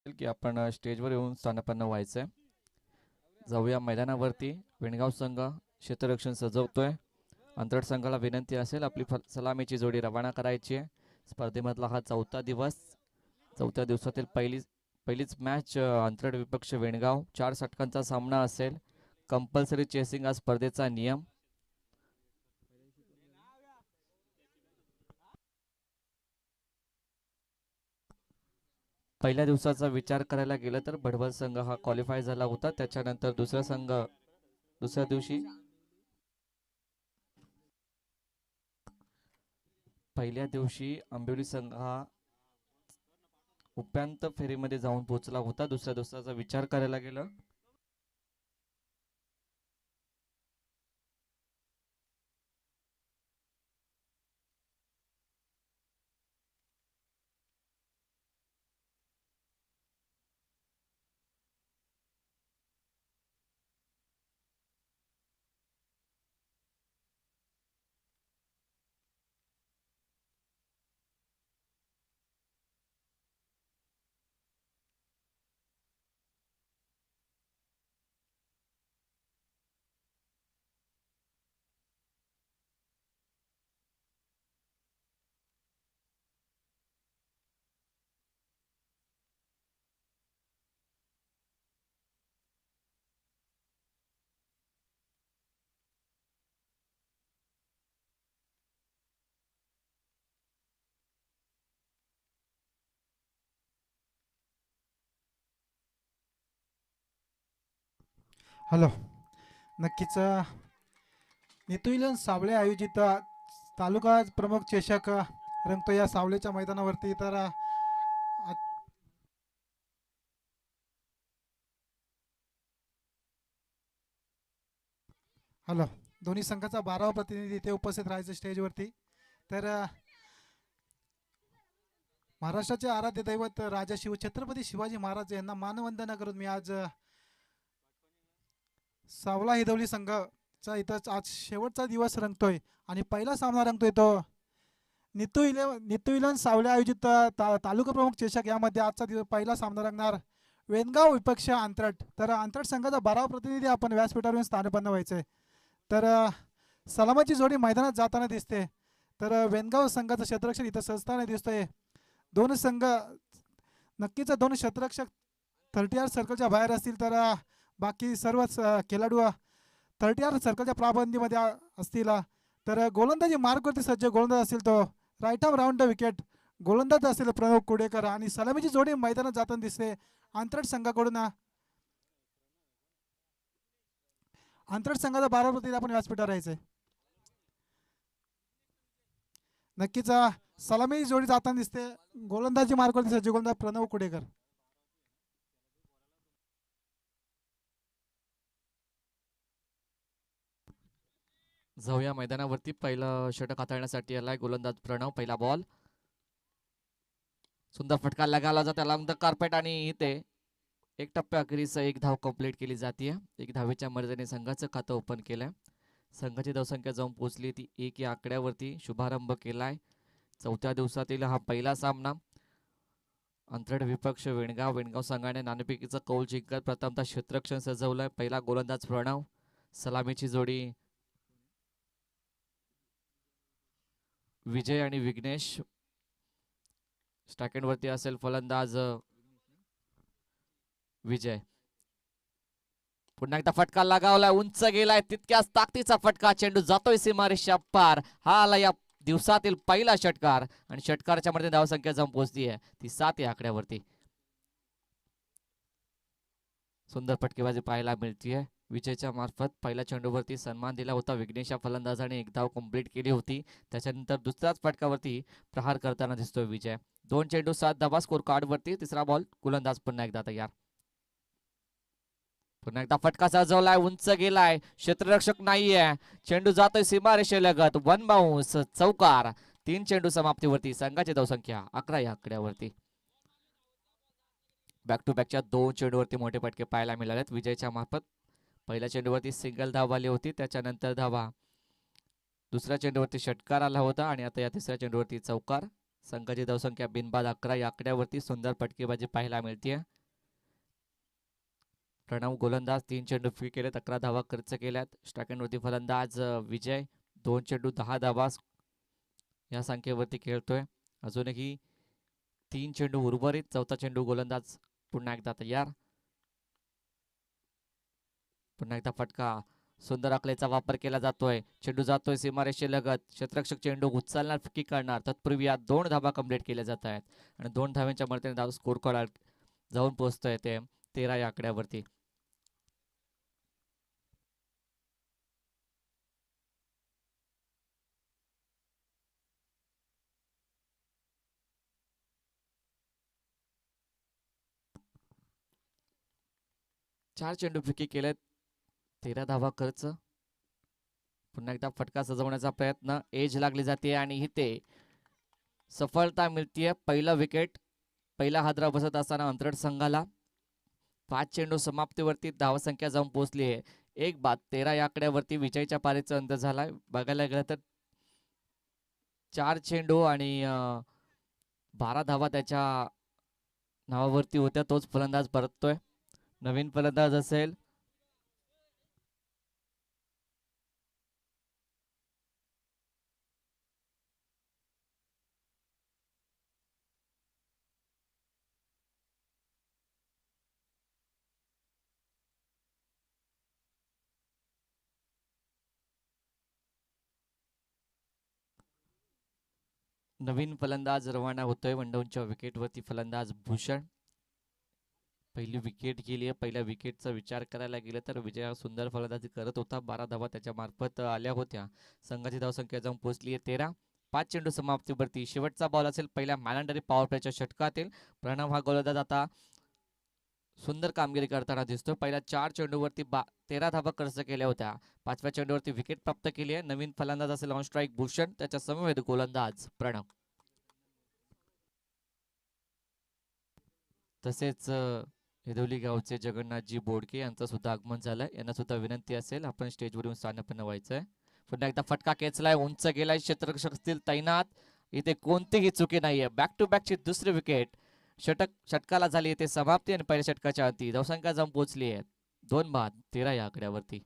की आपण स्टेजवर येऊन स्थानापन्न व्हायचंय. जाऊया मैदानावरती. वेणगाव संघ क्षेत्ररक्षण सजवतोय. अंतरट संघाला विनंती असेल आपली सलामीची जोडी रवाना करायची आहे. स्पर्धेमधला हा चौथा दिवस. चौथ्या दिवसातील पहिलीच मॅच अंतरट विपक्ष वेणगाव. 4 षटकांचा सामना असेल. कंपल्सरी चेसिंग हा स्पर्धेचा नियम. पहिल्या दिवसाचा विचार करायला गेलं तर भडवल संघ हा क्वालिफाय झाला होता. त्याच्यानंतर दुसऱ्या दिवशी पहिल्या दिवशी आंबिवली संघ हा उपांत्य फेरीमध्ये जाऊन पोहोचला होता. दुसऱ्या दिवसाचा विचार करायला गेलं हॅलो. नक्कीच नितुलन सावळे आयोजित तालुका प्रमुख चषक रंगतो या सावळेच्या मैदानावरती. तर हॅलो, दोन्ही संघाचा 12वा प्रतिनिधी इथे उपस्थित राहायचं स्टेजवरती. तर महाराष्ट्राचे आराध्य दैवत राजा छत्रपती शिवाजी महाराज यांना मानवंदना करून मी आज सावला हिदवली संघाचा इथं आज शेवटचा दिवस रंगतोय आणि पहिला सामना रंगतोय तो नितू इलन सावले आयोजित तालुका प्रमुख चषक यामध्ये आजचा दिवस पहिला सामना रंगणार वेणगाव विपक्ष अंतरट. तर अंतरट संघाचा 12वा प्रतिनिधी आपण व्यासपीठावर स्थानपन्न व्हायचंय. तर सलामाची जोडी मैदानात जाताना दिसते. तर वेणगाव संघाचं क्षेत्ररक्षण इथं सजताना दिसतोय. दोन संघ नक्कीच दोन क्षेत्ररक्षक 30 सर्कलच्या बाहेर असतील. तर बाकी सर्वच खेळाडू 30 सर्कलच्या प्राबंदीमध्ये असतील. तर गोलंदाजी मार्गवरती सज्ज गोलंदाज असतील तो right arm round the wicket गोलंदाज असेल प्रणव कुडेकर. आणि सलामीची जोडी मैदानात जाताना दिसते अंतरट संघाकडून. अंतरट संघाचा 12 प्रतिनिधी आपण व्यासपीठावर राहायचंय. नक्कीच सलामी जोडी जाताना दिसते. गोलंदाजी मार्गवरती सज्ज गोलंदाज प्रणव कुडेकर. जाऊया मैदानावरती. पहिलं षटक हाताळण्यासाठी आलाय गोलंदाज प्रणव. पहिला बॉल सुंदर फटका लगावला जातो अलॉंग द कार्पेट आणि इथे एक टप्प्या अखेरीस एक धाव कंप्लीट केली जाते. एक धावेच्या मर्यादेने संघाचं खातं ओपन केलंय. संघाची धावसंख्या जाऊन पोहोचली ती 1 या आकड्यावरती. शुभारंभ केलाय चौथ्या दिवसातील हा पहिला सामना. अंतरट विपक्ष वेणगाव संघाने नाणेफेकीचा कौल जिंकत प्रथमतः क्षेत्ररक्षण सजवलंय. पहिला गोलंदाज प्रणव. सलामीची जोडी विजय आणि विघ्नेश. स्टॅकेंड वरती असेल फलंदाज विजय. पुन्हा एकदा फटका लगावलाय उंच गेलाय तितक्याच ताकदीचा फटका. चेंडू जातोय सीमारेषा पार. हा आला या दिवसातील पहिला षटकार आणि षटकाराच्या मध्ये धावसंख्या जाऊन पोहोचली आहे ती 7 या आकड्यावरती. सुंदर फटकेबाजी पाहायला मिळतीये. विजयच्या मार्फत पहिल्या चेंडूवरती सन्मान दिला होता. विघ्नेश या फलंदाजाने एक धाव कंप्लीट केली होती. त्याच्यानंतर दुसऱ्याच फटकावरती प्रहार करताना दिसतोय विजय. 2 चेंडू 7 धावा स्कोर कार्ड वरती. तिसरा बॉल गोलंदाज पुन्हा एकदा तयार. पुन्हा एकदा फटका सजवलाय उंच गेलाय. क्षेत्ररक्षक नाहीये. चेंडू जातोय सीमारेषेलगत. 1 बाउन्स चौकार. 3 चेंडू समाप्तीवरती. संघाची धावसंख्या 11 या आकड्यावरती. बॅक टू बॅकच्या 2 चेंडूवरती मोठे फटके पाहायला मिळालेत विजयच्या मार्फत. पहिल्या चेंडूवरती सिंगल धाव आली होती. त्याच्यानंतर धावा. दुसऱ्या चेंडूवरती षटकार आला होता आणि आता या तिसऱ्या चेंडूवरती चौकार. संघाची धावसंख्या बिनबाद 11 या आकड्यावरती. सुंदर फटकेबाजी पाहायला मिळते. प्रणव गोलंदाज 3 चेंडू फी केलेत, 11 धावा खर्च केल्यात. स्ट्रायकवरती फलंदाज विजय 2 चेंडू 10 धावा या संख्येवरती खेळतोय. अजूनही 3 चेंडू उर्वरित. चौथा चेंडू गोलंदाज पुन्हा एकदा तयार. पुन्हा एकदा फटका. सुंदर आखलेचा वापर केला जातोय. चेंडू जातोय सीमारेषेलगत. क्षेत्ररक्षक चेंडू उचलणार, फिकी काढणार. तत्पूर्वी या 2 धावा कंप्लीट केल्या जात आहेत आणि 2 धाव्यांच्या मदतीने धाव स्कोर कार्ड जाऊन पोहोचतोय ते 13 या आकड्यावरती. चार चेंडू फिकी केलेत, 13 धावा खर्च. पुन्हा एकदा फटका सजवण्याचा प्रयत्न. एज लागली जाते आणि इथे सफलता मिळतीये. पहिला विकेट, पहिला हादरा बसत असताना अंतरड संघाला. 5 चेंडू समाप्तीवरती धावसंख्या जाऊन पोहोचली आहे 1 बाद. 13 या आकड्यावरती विजयच्या पारीचा अंत झालाय. बघायला गेलं तर 4 चेंडू आणि 12 धावा त्याच्या नावावरती होत्या. तोच फलंदाज परततोय. नवीन फलंदाज असेल नवीन फलंदाज रवाना होतोय. वनडाऊनच्या विकेटवरती फलंदाज भूषण. पहिली विकेट गेली आहे. पहिल्या विकेटचा विचार करायला गेलं तर विजय सुंदर फलंदाजी करत होता. 12 धावा त्याच्या मार्फत आल्या होत्या. संघाची धावसंख्या जाऊन पोहोचली आहे 13. 5 चेंडू समाप्तीवरती. शेवटचा बॉल असेल पहिल्या मॅलेंडरी पॉवर प्लेच्या षटकातील. प्रणव हा गोलंदाज आता सुंदर कामगिरी करताना दिसतोय. पहिल्या 4 चेंडूवरती 13 धावा खर्च केल्या होत्या. 5व्या चेंडूवरती विकेट प्राप्त केली आहे. नवीन फलंदाज असेल ऑन स्ट्राईक भूषण, त्याच्या समवेत गोलंदाज प्रणव. तसेच हेदवली गावचे जगन्नाथजी बोडके यांचं सुद्धा आगमन झालंय. यांना सुद्धा विनंती असेल आपण स्टेजवर येऊन स्थानपन्न व्हायचंय. पुन्हा एकदा फटका खेचलाय, उंच गेलाय. क्षेत्ररक्षक असतील तैनात. इथे कोणतीही चुकी नाहीये. बॅक टू बॅकची दुसरी विकेट. षटकाला झाली इथे समाप्ती आणि पहिल्या षटकाच्या अंती धावसंख्या जाऊन पोहोचली आहे 2 बाद. 13 या आकड्यावरती.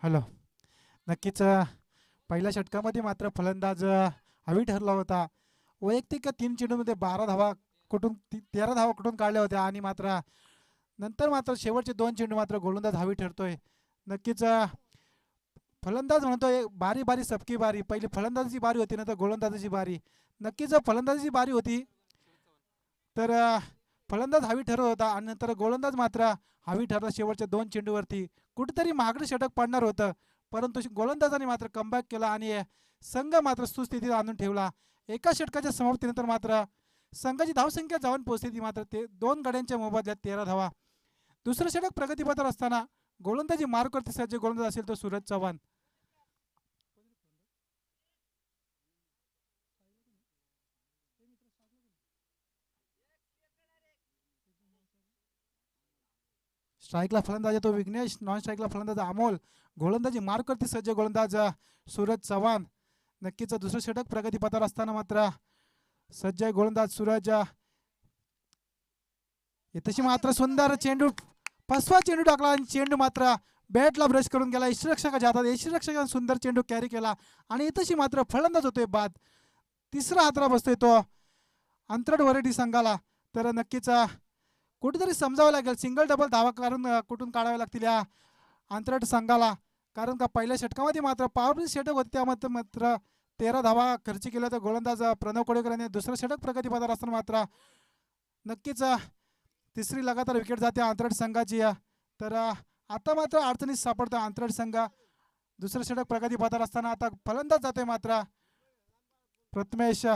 हॅलो. नक्कीच पहिल्या षटकामध्ये मात्र फलंदाज हवी ठरला होता. वैयक्तिक 3 चेंडूमध्ये 12 धावा कुठून 13 धावा कुठून काढल्या होत्या आणि मात्र नंतर मात्र शेवटचे 2 चेंडू मात्र गोलंदाज हवी ठरतोय. नक्कीच फलंदाज म्हणतोय बारी बारी सबकी बारी. पहिली फलंदाजाची बारी होती, नंतर गोलंदाजाची बारी. नक्कीच फलंदाजाची बारी होती तर फलंदाज हवी ठरत होता आणि नंतर गोलंदाज मात्र हवी ठरला शेवटच्या 2 चेंडूवरती. कुठेतरी महागडे षटक पडणार होतं, परंतु गोलंदाजाने मात्र कमबॅक केला आणि संघ मात्र सुस्थितीत आणून ठेवला. एका षटकाच्या समाप्तीनंतर मात्र संघाची धावसंख्या जाऊन पोहोचली ती मात्र ते 2 गड्यांच्या मोबदल्यात 13 धावा. दुसरं षटक प्रगतीपथावर असताना गोलंदाजी मार्कवरती सज्ज गोलंदाज असेल तो सूरज चव्हाण. स्ट्राईकला फलंदाज तो विघ्नेश, नॉन स्ट्राईकला फलंदाज अमोल. गोलंदाजी मार्कवरती सज्ज गोलंदाज सूरज चव्हाण. नक्कीच दुसरं षटक प्रगतीपथावर असताना मात्र सज्ज गोलंदाज सूरज. तशी मात्र सुंदर चेंडू, 5वा चेंडू टाकला आणि चेंडू मात्र बॅटला ब्रश करून गेला. यष्टीरक्षकाच्या हातात. यष्टीरक्षकाने सुंदर चेंडू कॅरी केला आणि तशी मात्र फलंदाज होतोय बाद. तिसरा हातरा बसतोय तो अंतरड वरेडी संघाला. तर नक्कीच कुठेतरी समजावं लागेल सिंगल डबल धावा कारण कुठून काढाव्या लागतील या अंतरड संघाला. कारण का पहिल्या षटकामध्ये मात्र पॉवर षटक होते, त्यामध्ये मात्र 13 धावा खर्च केल्या. तर गोलंदाज प्रणव कोडेकर यांनी दुसरं षटक प्रगतीपथावर असताना मात्र नक्कीच तिसरी लगातार विकेट जाते अंतरड संघाची. तर आता मात्र अडचणीत सापडतो अंतरड संघ. दुसरं षटक प्रगतीपथावर असताना आता फलंदाज जातोय मात्र प्रथमेश.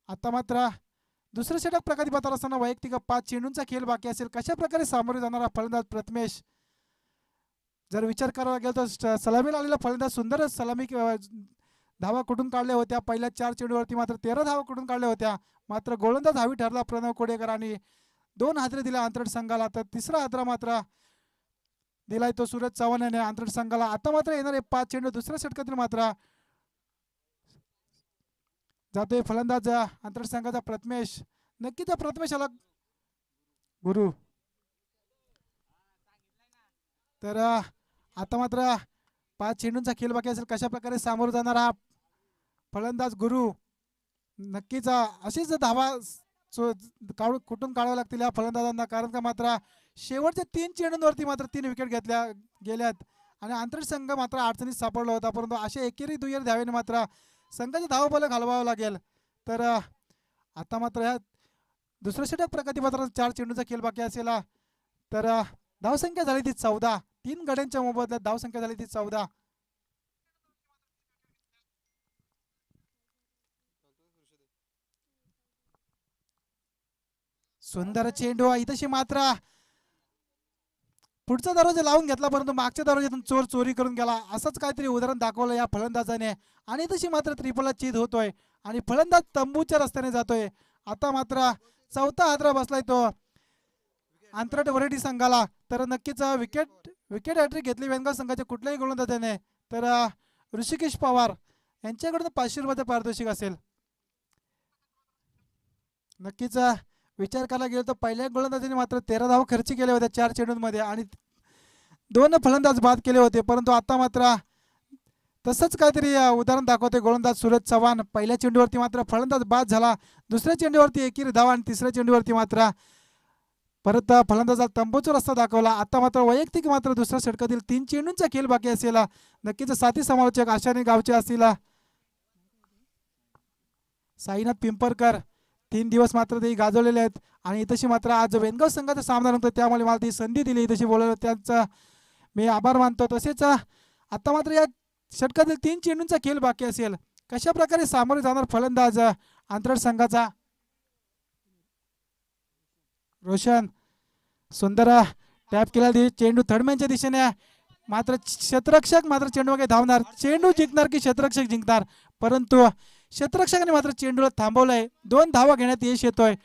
आता मात्र दुसरं षटक प्रगतीपथावर असताना वैयक्तिक 5 चेंडूंचा खेळ बाकी असेल. कशा प्रकारे सामोरे जाणारा फलंदाज प्रथमेश. जर विचार करावा गेला तर सलामीला आलेला फलंदाज सुंदर सलामी धावा कुठून काढल्या होत्या. पहिल्या 4 चेंडूवरती मात्र 13 धावा कुठून काढल्या होत्या. मात्र गोलंदाज हवी ठरला प्रणव कोडेकर आणि 2 हादरे दिला अंतरट संघाला. तर तिसरा हादरा मात्र दिलाय तो सूरज चव्हाण याने अंतरट संघाला. आता मात्र येणारे 5 चेंडू दुसऱ्या षटकातील मात्र जातोय फलंदाज अंतरट संघाचा प्रथमेश. नक्कीच प्रथमेश आला गुरु. तर आता मात्र 5 चेंडूंचा खेळ बाकी असेल. कशा प्रकारे सामोरं जाणार हा फलंदाज गुरु. नक्कीच अशीच धावा कुठून काढाव्या लागतील या फलंदाजांना. कारण का मात्र शेवटच्या 3 चेंडूंवरती मात्र 3 विकेट घेतल्या गेल्यात आणि अंतरिम संघ मात्र अडचणीत सापडला होता. परंतु असे एकेरी दुहेरी धावेने मात्र संघाचे धावफलक घालवावं लागेल. तर आता मात्र ह्या दुसऱ्या षटक प्रगती मात्र 4 चेंडूचा खेळ बाकी असेल. तर धावसंख्या झाली ती 14. 3 गड्यांच्या मोबदल्यात धावसंख्या झाली ती 14. सुंदर चेंडू इथशी मात्र पुढचा दरवाजा लावून घेतला परंतु मागच्या दरवाज्यातून चोर चोरी करून गेला. असंच काहीतरी उदाहरण दाखवलं या फलंदाजाने आणि तशी मात्र त्रिफला चीद होतोय आणि फलंदाज तंबूच्या रस्त्याने जातोय. आता मात्र चौथा हादरा बसलाय तो अंतरट वरेडी संघाला. तर नक्कीच विकेट हॅट्रिक घेतली वेंगाव संघाच्या कुठल्याही गोलंदाजाने. तर ऋषिकेश पवार यांच्याकडून 500 रुपयाचं पारितोषिक असेल. नक्कीच विचार करायला गेलो तर पहिल्या गोलंदाजाने मात्र 13 धावा खर्च केल्या होत्या 4 चेंडूंमध्ये आणि 2 फलंदाज बाद केले होते. परंतु आता मात्र तसंच काहीतरी उदाहरण दाखवते गोलंदाज सूरज चव्हाण. पहिल्या चेंडूवरती मात्र फलंदाज बाद झाला. दुसऱ्या चेंडूवरती एकेरी धावा आणि तिसऱ्या चेंडूवरती मात्र परत फलंदाजाला तंबूचा रस्ता दाखवला. आता मात्र वैयक्तिक मात्र दुसऱ्या षटकातील 3 चेंडूंचा खेळ बाकी असेल. नक्कीच साथी समालोचक आशाने गावचे असतील साईनाथ पिंपरकर. 3 दिवस मात्र ते गाजवलेले आहेत आणि तशी मात्र आज वेंगाव संघाचा सामना नव्हता त्यामुळे मला ती संधी दिली तशी बोलायला त्यांचा मी आभार मानतो. तसेच आता मात्र या षटकातील 3 चेंडूंचा खेळ बाकी असेल. कशा प्रकारे सामोरे जाणार फलंदाज अंतरट संघाचा. रोशन सुंदर टॅप केला चेंडू थर्डमॅनच्या दिशेने. मात्र क्षेत्ररक्षक मात्र चेंडूमागे धावणार. चेंडू जिंकणार की क्षेत्ररक्षक जिंकणार. परंतु क्षेत्ररक्षकाने मात्र चेंडूला थांबवलंय. 2 धावा घेण्यात यश येतोय.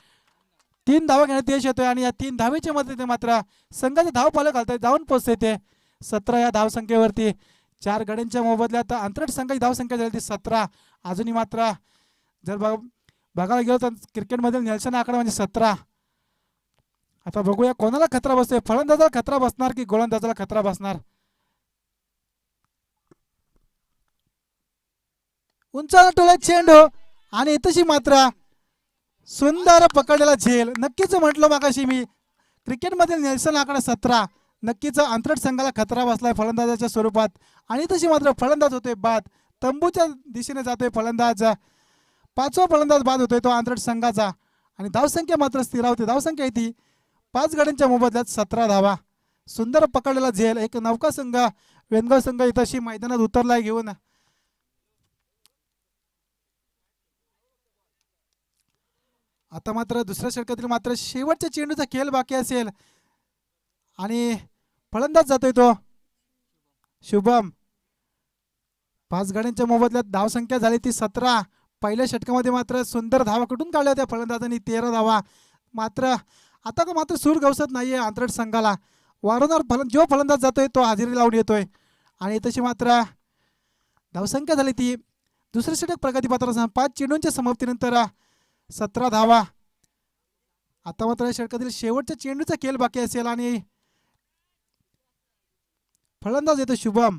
3 धावा घेण्यात यश येतोय आणि या 3 धावेच्या मदतीने मात्र संघाचे धावफलक घालताय जाऊन पोहोचते ते 17 या धावसंख्येवरती. 4 गड्यांच्या मोबदल्यात अंतरट संघाची धावसंख्या झाली ती 17. अजूनही मात्र जर बघायला गेलो तर क्रिकेटमधील नेल्सन आकडा म्हणजे 17. आता बघूया कोणाला खतरा बसतोय. फलंदाजाला खतरा बसणार की गोलंदाजाला खतरा बसणार. उंचाला टोला चेंडू आणि इथशी मात्र सुंदर पकडलेला झेल. नक्कीच म्हटलं मागाशी मी क्रिकेटमधील नेल्सन आकडा 17. नक्कीच अंतरट संघाला खतरा बसलाय फलंदाजाच्या स्वरूपात आणि तशी मात्र फलंदाज होतोय बाद. तंबूच्या दिशेने जातोय फलंदाज. 5वा फलंदाज बाद होतोय तो अंतरट संघाचा आणि धावसंख्या मात्र स्थिरावते. धावसंख्या येते 5 गड्यांच्या मोबदल्यात 17 धावा. सुंदर पकडलेला झेल. एक नौका संघ वेंगाव संघ इथशी मैदानात उतरलाय घेऊन. आता मात्र दुसऱ्या षटकातील मात्र शेवटच्या चेंडूचा खेळ बाकी असेल आणि फलंदाज जातोय तो शुभम. 5 गड्यांच्या मोबदल्यात धावसंख्या झाली ती 17. पहिल्या षटकामध्ये मात्र सुंदर धावा कुठून काढल्या होत्या फलंदाजांनी 13 धावा. मात्र आता का मात्र सूर गवसत नाहीये अंतरट संघाला. वारंवार जो फलंदाज जातोय तो हजेरी लावून येतोय आणि तशी मात्र धावसंख्या झाली ती दुसऱ्या षटक प्रगतीपत्रासह 5 चेंडूंच्या समाप्तीनंतर 17 धावा. आता मात्र या षटकातील शेवटच्या चेंडूचा खेळ बाकी असेल आणि फलंदाज येतो शुभम.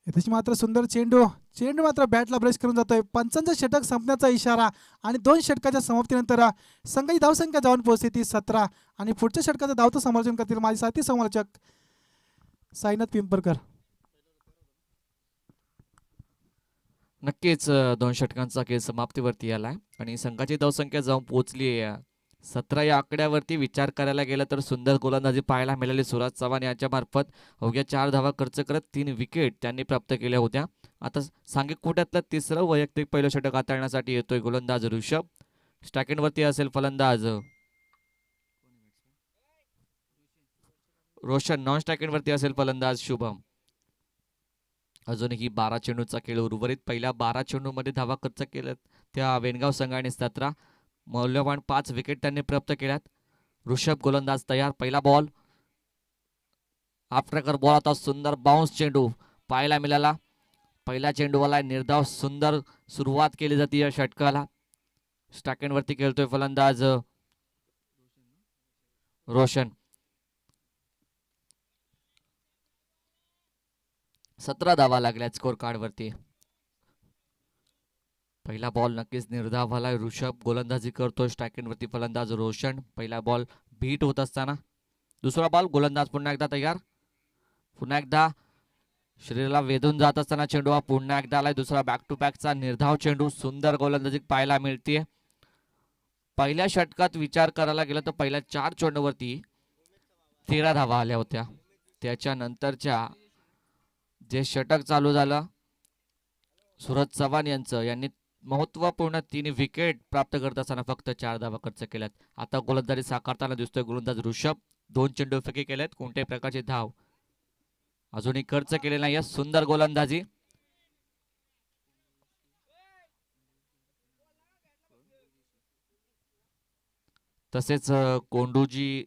याची मात्र सुंदर चेंडू मात्र बॅटला ब्रश करून जातोय. 5चं षटक संपण्याचा इशारा आणि 2 षटकाच्या समाप्तीनंतर संघाची धावसंख्या जाऊन पोहोचते ती 17 आणि पुढच्या षटकाचं धावतं समालोचन करतील माझे साथी समालोचक साईनाथ पिंपरकर. नक्कीच 2 षटकांचा खेळ समाप्तीवरती आलाय आणि संघाची धावसंख्या जाऊन पोहोचली 17 या आकड्यावरती. विचार करायला गेला तर सुंदर गोलंदाजी पाहायला मिळाली सूरज चव्हाण यांच्या मार्फत. अवघ्या 4 धावा खर्च करत 3 विकेट त्यांनी प्राप्त केल्या होत्या. आता सांघिक कोट्यातलं 3रं वैयक्तिक पहिलं षटक हाताळण्यासाठी येतोय गोलंदाज ऋषभ. स्टॅकेंडवरती असेल फलंदाज रोशन. नॉन स्टॅकेंडवरती असेल फलंदाज शुभम. अजूनही 12 चेंडूचा खेळ उर्वरित. पहिल्या 12 चेंडूमध्ये धावा खर्च केल्यात त्या वेणगाव संघाने 17. मौल्यवान 5 विकेट त्यांनी प्राप्त केल्यात. ऋषभ गोलंदाज तयार. पहिला बॉल आफ्टरकर बॉल. आता सुंदर बाउन्स चेंडू पाहायला मिळाला. पहिल्या चेंडूवाला निर्धाव सुंदर सुरुवात केली जाते या षटकाला. स्टॅकेंड वरती खेळतोय फलंदाज रोशन. 17 धावा लागल्यात स्कोर कार्ड वरती. पहिला बॉल नक्कीच निर्धाव झालाय. ऋषभ गोलंदाजी करतोय. स्टॅकेंड वरती फलंदाज रोशन. पहिला बॉल बीट होत असताना दुसरा बॉल गोलंदाज पुन्हा एकदा तयार. पुन्हा एकदा शरीराला वेधून जात असताना चेंडू हा पुन्हा एकदा आलाय. दुसरा बॅक टू बॅकचा निर्धाव चेंडू. सुंदर गोलंदाजी पाहायला मिळते. पहिल्या षटकात विचार करायला गेला तर पहिल्या 4 चेंडूवरती 13 धावा आल्या होत्या. त्याच्यानंतरच्या जे षटक चालू झालं सूरज चव्हाण यांनी महत्वपूर्ण 3 विकेट प्राप्त करत असताना फक्त 4 धावा खर्च केल्यात. आता गोलंदाजी साकारताना दिसतोय गोलंदाज ऋषभ. 2 चेंडू फेकी केलेत. कोणत्याही प्रकारची धाव अजूनही खर्च केलेला नाही. सुंदर गोलंदाजी. तसेच कोंडूजी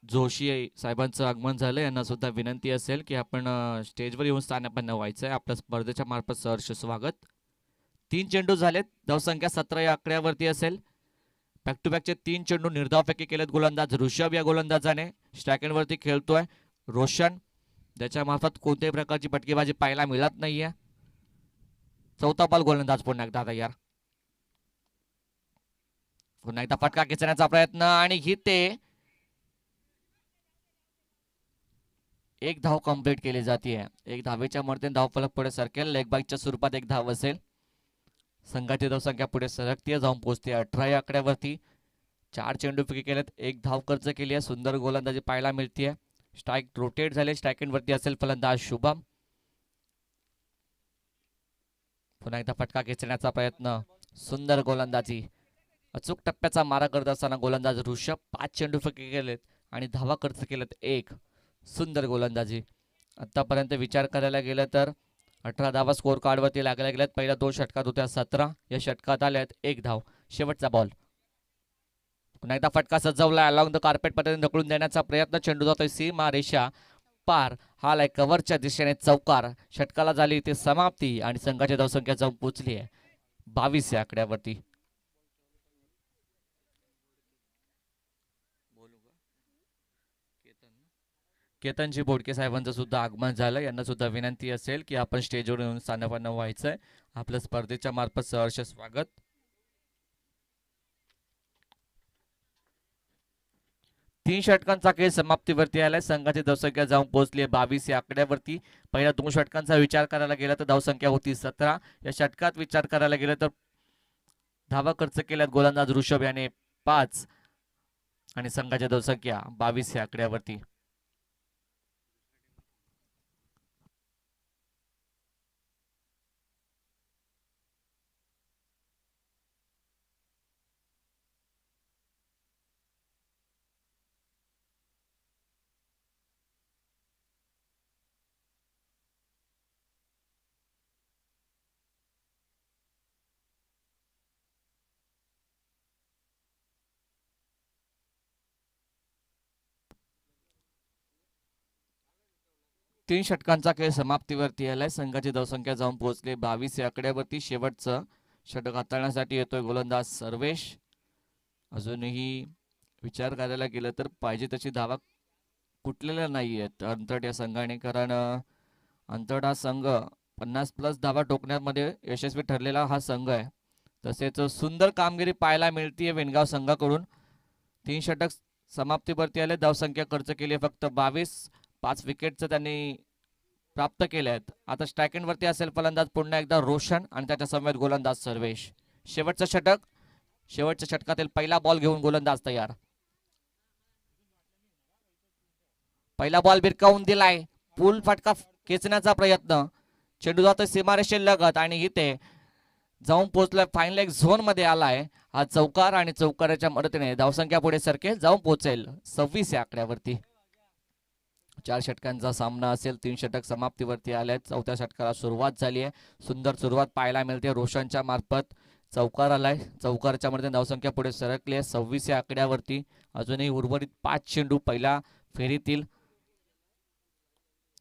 जोशी साहेबांचं आगमन झालं. यांना सुद्धा विनंती असेल की आपण स्टेजवर येऊन स्थानापन्न व्हायचंय. आपल्या स्पर्धेच्या मार्फत सहर्ष स्वागत. 3 चेंडू झालेत. धावसंख्या 17 या आकड्यावरती असेल. बॅक टू बॅकचे 3 चेंडू निर्धावपैकी केलेत गोलंदाज ऋषभ या गोलंदाजाने. स्टॅकेंड वरती खेळतोय रोशन. त्याच्या मार्फत कोणत्याही प्रकारची फटकेबाजी पाहायला मिळत नाहीये. चौथा बॉल गोलंदाज पुन्हा एकदा तयार. पुन्हा एकदा फटका खेचण्याचा प्रयत्न आणि इथे एक धाव कंप्लीट केली जाते. एक धावेच्या मर्तीने धावफलक पुढे सरकेल. लेग बाईकच्या स्वरूपात एक धाव असेल. संघाची धावसंख्या पुढे सरकतीये. जाऊन पोहोचते 18 या आकड्यावरती. 4 चेंडू फेकी केलेत. एक धाव खर्च केली आहे. सुंदर गोलंदाजी पाहायला मिळतीये. स्ट्राईक रोटेट झाले. स्ट्राईक वरती असेल फलंदाज शुभम. पुन्हा एकदा फटका खेचण्याचा प्रयत्न. सुंदर गोलंदाजी. अचूक टप्प्याचा मारा करत असताना गोलंदाज ऋषभ. 5 चेंडू फेकी केलेत आणि धावा खर्च केलेत 1. सुंदर गोलंदाजी. आतापर्यंत विचार करायला गेलं तर 18 धावा स्कोर कार्डवरती लागल्या गेल्यात. पहिल्या 2 षटकात होत्या 17. या षटकात आल्यात 1 धाव. शेवटचा बॉल. पुन्हा एकदा फटका सजवला. अलॉंग द कार्पेट पद्धतीने ढकलून देण्याचा प्रयत्न. चेंडू जातोय सीमा रेषा पार. हा लाय कव्हरच्या दिशेने चौकार. षटकाला झाली इथे समाप्ती आणि संघाची धावसंख्या जाऊन पोहोचली आहे 22 या आकड्यावरती. केतनजी बोडके साहेबांचं सुद्धा आगमन झालं. यांना सुद्धा विनंती असेल की आपण स्टेजवर येऊन स्थानापन्न व्हायचंय. आपल्या स्पर्धेच्या मार्फत सहर्ष स्वागत. तीन षटकांचा खेळ समाप्तीवरती आलाय. संघाची धावसंख्या जाऊन पोहोचली आहे 22 या आकड्यावरती. पहिल्या 2 षटकांचा विचार करायला गेला तर धावसंख्या होती 17. या षटकात विचार करायला गेला तर धावा खर्च केल्यात गोलंदाज ऋषभ याने 5 आणि संघाची धावसंख्या 22 या आकड्यावरती. तीन षटकांचा खेळ समाप्तीवरती आलाय. संघाची धावसंख्या जाऊन पोहोचली 22 या आकड्यावरती. शेवटचं षटक हाताळण्यासाठी येतोय गोलंदाज सर्वेश. अजूनही विचार करायला गेलं तर पाहिजे तशी धावा कुठलेल्या नाहीयेत अंतट या संघाने. कारण अंतट हा संघ 50+ धावा टोकण्यामध्ये यशस्वी ठरलेला हा संघ आहे. तसेच सुंदर कामगिरी पाहायला मिळते वेणगाव संघाकडून. 3 षटक समाप्तीवरती आले. धावसंख्या खर्च केली फक्त 22. 5 विकेटचं त्यांनी प्राप्त केले आहेत. आता स्ट्राईक वरती असेल फलंदाज पुन्हा एकदा रोशन आणि त्याच्या समवेत गोलंदाज सर्वेश. शेवटचं षटक. शेवटच्या षटकातील पहिला बॉल घेऊन गोलंदाज तयार. पहिला बॉल भिरकावून दिलाय. पूल फटका खेचण्याचा प्रयत्न. चेंडू जातोय सीमारेषेलगत आणि इथे जाऊन पोहोचलाय फाईन लेग झोन मध्ये आलाय. हा चौकार आणि चौकाराच्या मदतीने धावसंख्या पुढे सरकेल. जाऊन पोहोचेल 26 या आकड्यावरती. 4 षटकांचा सामना असेल. 3 षटक समाप्तीवरती आले. चौथ्या षटकाला सुरुवात झाली आहे. सुंदर सुरुवात पाहायला मिळते. रोशनच्या मार्फत चौकार आलाय. चौकारच्या मध्ये धावसंख्या पुढे सरकली आहे 26 या आकड्यावरती. अजूनही उर्वरित 5 चेंडू पहिल्या फेरीतील.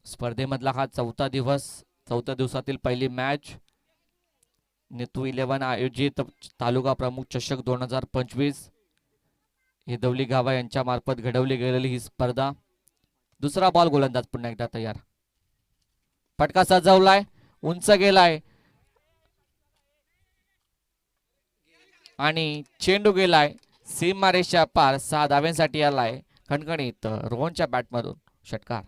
स्पर्धेमधला हा चौथा दिवस. चौथ्या दिवसातील पहिली मॅच. नेतू 11 आयोजित तालुका प्रमुख चषक 2025 हेदवली गावा यांच्या मार्फत घडवली गेलेली ही स्पर्धा. दुसरा बॉल गोलंदाज पुन्हा एकदा तयार. फटका सजवलाय. उंच गेलाय आणि चेंडू गेलाय सीमारेषा पार. 6 धाव्यांसाठी आलाय खणखणीत रोहनच्या बॅटमधून षटकार.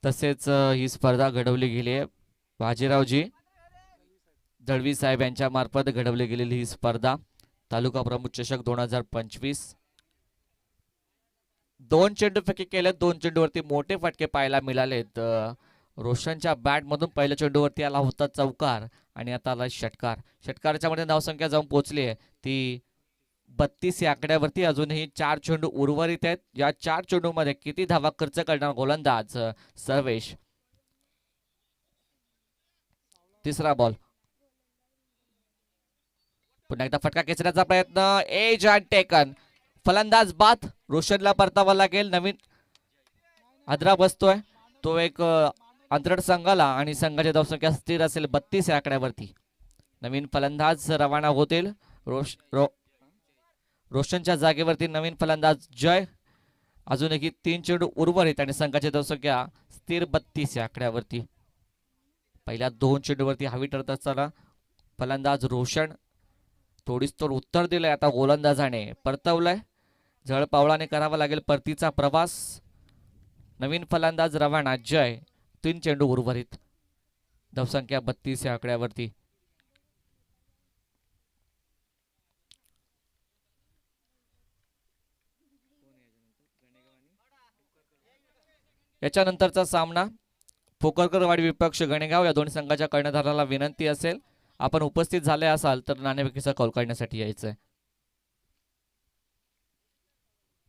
तसेच ही स्पर्धा घडवली गेली आहे बाजीरावजी दळवी साहेब यांच्या मार्फत घडवली गेलेली ही स्पर्धा तालुका प्रमुख चषक 2025. 2 चेंडू फेकी केले. 2 चेंडूवरती मोठे फटके पाहायला मिळालेत. रोशनच्या बॅट मधून पहिल्या चेंडूवरती आला होता चौकार आणि आता आला षटकार. षटकाराच्या मध्ये धावसंख्या जाऊन पोहोचली आहे ती 32 या आकड्यावरती. अजूनही 4 चेंडू उर्वरित आहेत. या 4 चेंडू मध्ये किती धावा खर्च करणार गोलंदाज सर्वेश. तिसरा बॉल. पुन्हा एकदा फटका खेचण्याचा प्रयत्न. Edge and taken. फलंदाज बाद. रोशनला परतावा लागेल. नवीन आदरा बसतोय तो एक अंतरड संघाला आणि संघाची धावसंख्या स्थिर असेल 32 या आकड्यावरती. नवीन फलंदाज रवाना होतील. रोशनच्या जागेवरती नवीन फलंदाज जय. अजूनही 3 चेंडू उर्वरित आणि संघाची धावसंख्या स्थिर 32 या आकड्यावरती. पहिल्या 2 चेंडूवरती हवी ठरत असताना फलंदाज रोशन थोडीच तोड उत्तर दिलंय. आता गोलंदाजाने परतवलंय. झळपावलाने करावा लागेल परतीचा प्रवास. नवीन फलंदाज रवाना जय. 3 चेंडू उर्वरित. धावसंख्या 32 या आकड्यावरती. याच्यानंतरचा सामना पोकरकरवाडी विपक्ष गणेगाव या दोन्ही संघाच्या कर्णधाराला विनंती असेल आपण उपस्थित झाले असाल तर नाणेफेकीचा कॉल काढण्यासाठी यायचंय.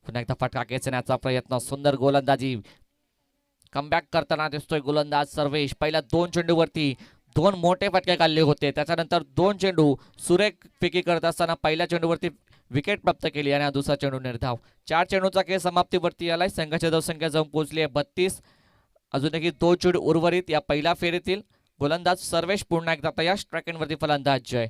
पुन्हा एकदा फटका खेचण्याचा प्रयत्न. सुंदर गोलंदाजी. कमबॅक करताना दिसतोय गोलंदाज सर्वेश. पहिल्या 2 चेंडूवरती 2 मोठे फटके काढले होते. त्याच्यानंतर 2 चेंडू सुरेख फेकी करत असताना पहिल्या चेंडूवरती विकेट प्राप्त केली आणि दुसरा चेंडू निर्धाव. 4 चेंडूचा खेळ समाप्तीवरती आलाय. संघाची धावसंख्या जाऊन पोहोचली आहे 32. अजूनही 2 चेंडू उर्वरित या पहिल्या फेरीतील. गोलंदाज सर्वेश पुन्हा एकदा तयार. स्ट्राईक वरती फलंदाज जय.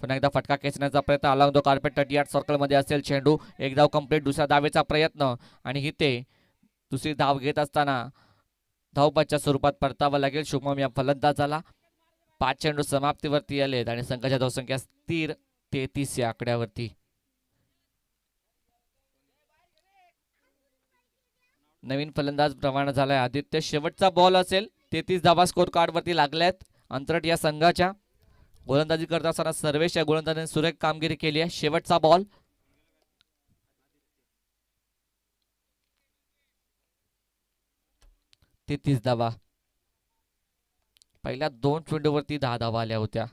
पुन्हा एकदा फटका खेचण्याचा प्रयत्न. अलॉंग द कार्पेट 38 सर्कल मध्ये असेल चेंडू. एक धाव कंप्लीट. दुसऱ्या धावेचा प्रयत्न आणि इथे दुसरी धाव घेत असताना धावपाच्या स्वरूपात परतावा लागेल शुभम या फलंदाजाला. 5 चेंडू समाप्तीवरती आलेत आणि संघाच्या धावसंख्या स्थिर 33 या आकड्यावरती. नवीन फलंदाज रवाना झालाय आदित्य. शेवटचा बॉल असेल. 33 धावा स्कोर कार्ड वरती लागल्यात अंतरट या संघाच्या. गोलंदाजी करत असताना सर्वेश या गोलंदाजाने सुरेख कामगिरी केली आहे. शेवटचा बॉल. ते 30 धावा. पहिल्या 2 चेंडूवरती 10 धावा आल्या होत्या.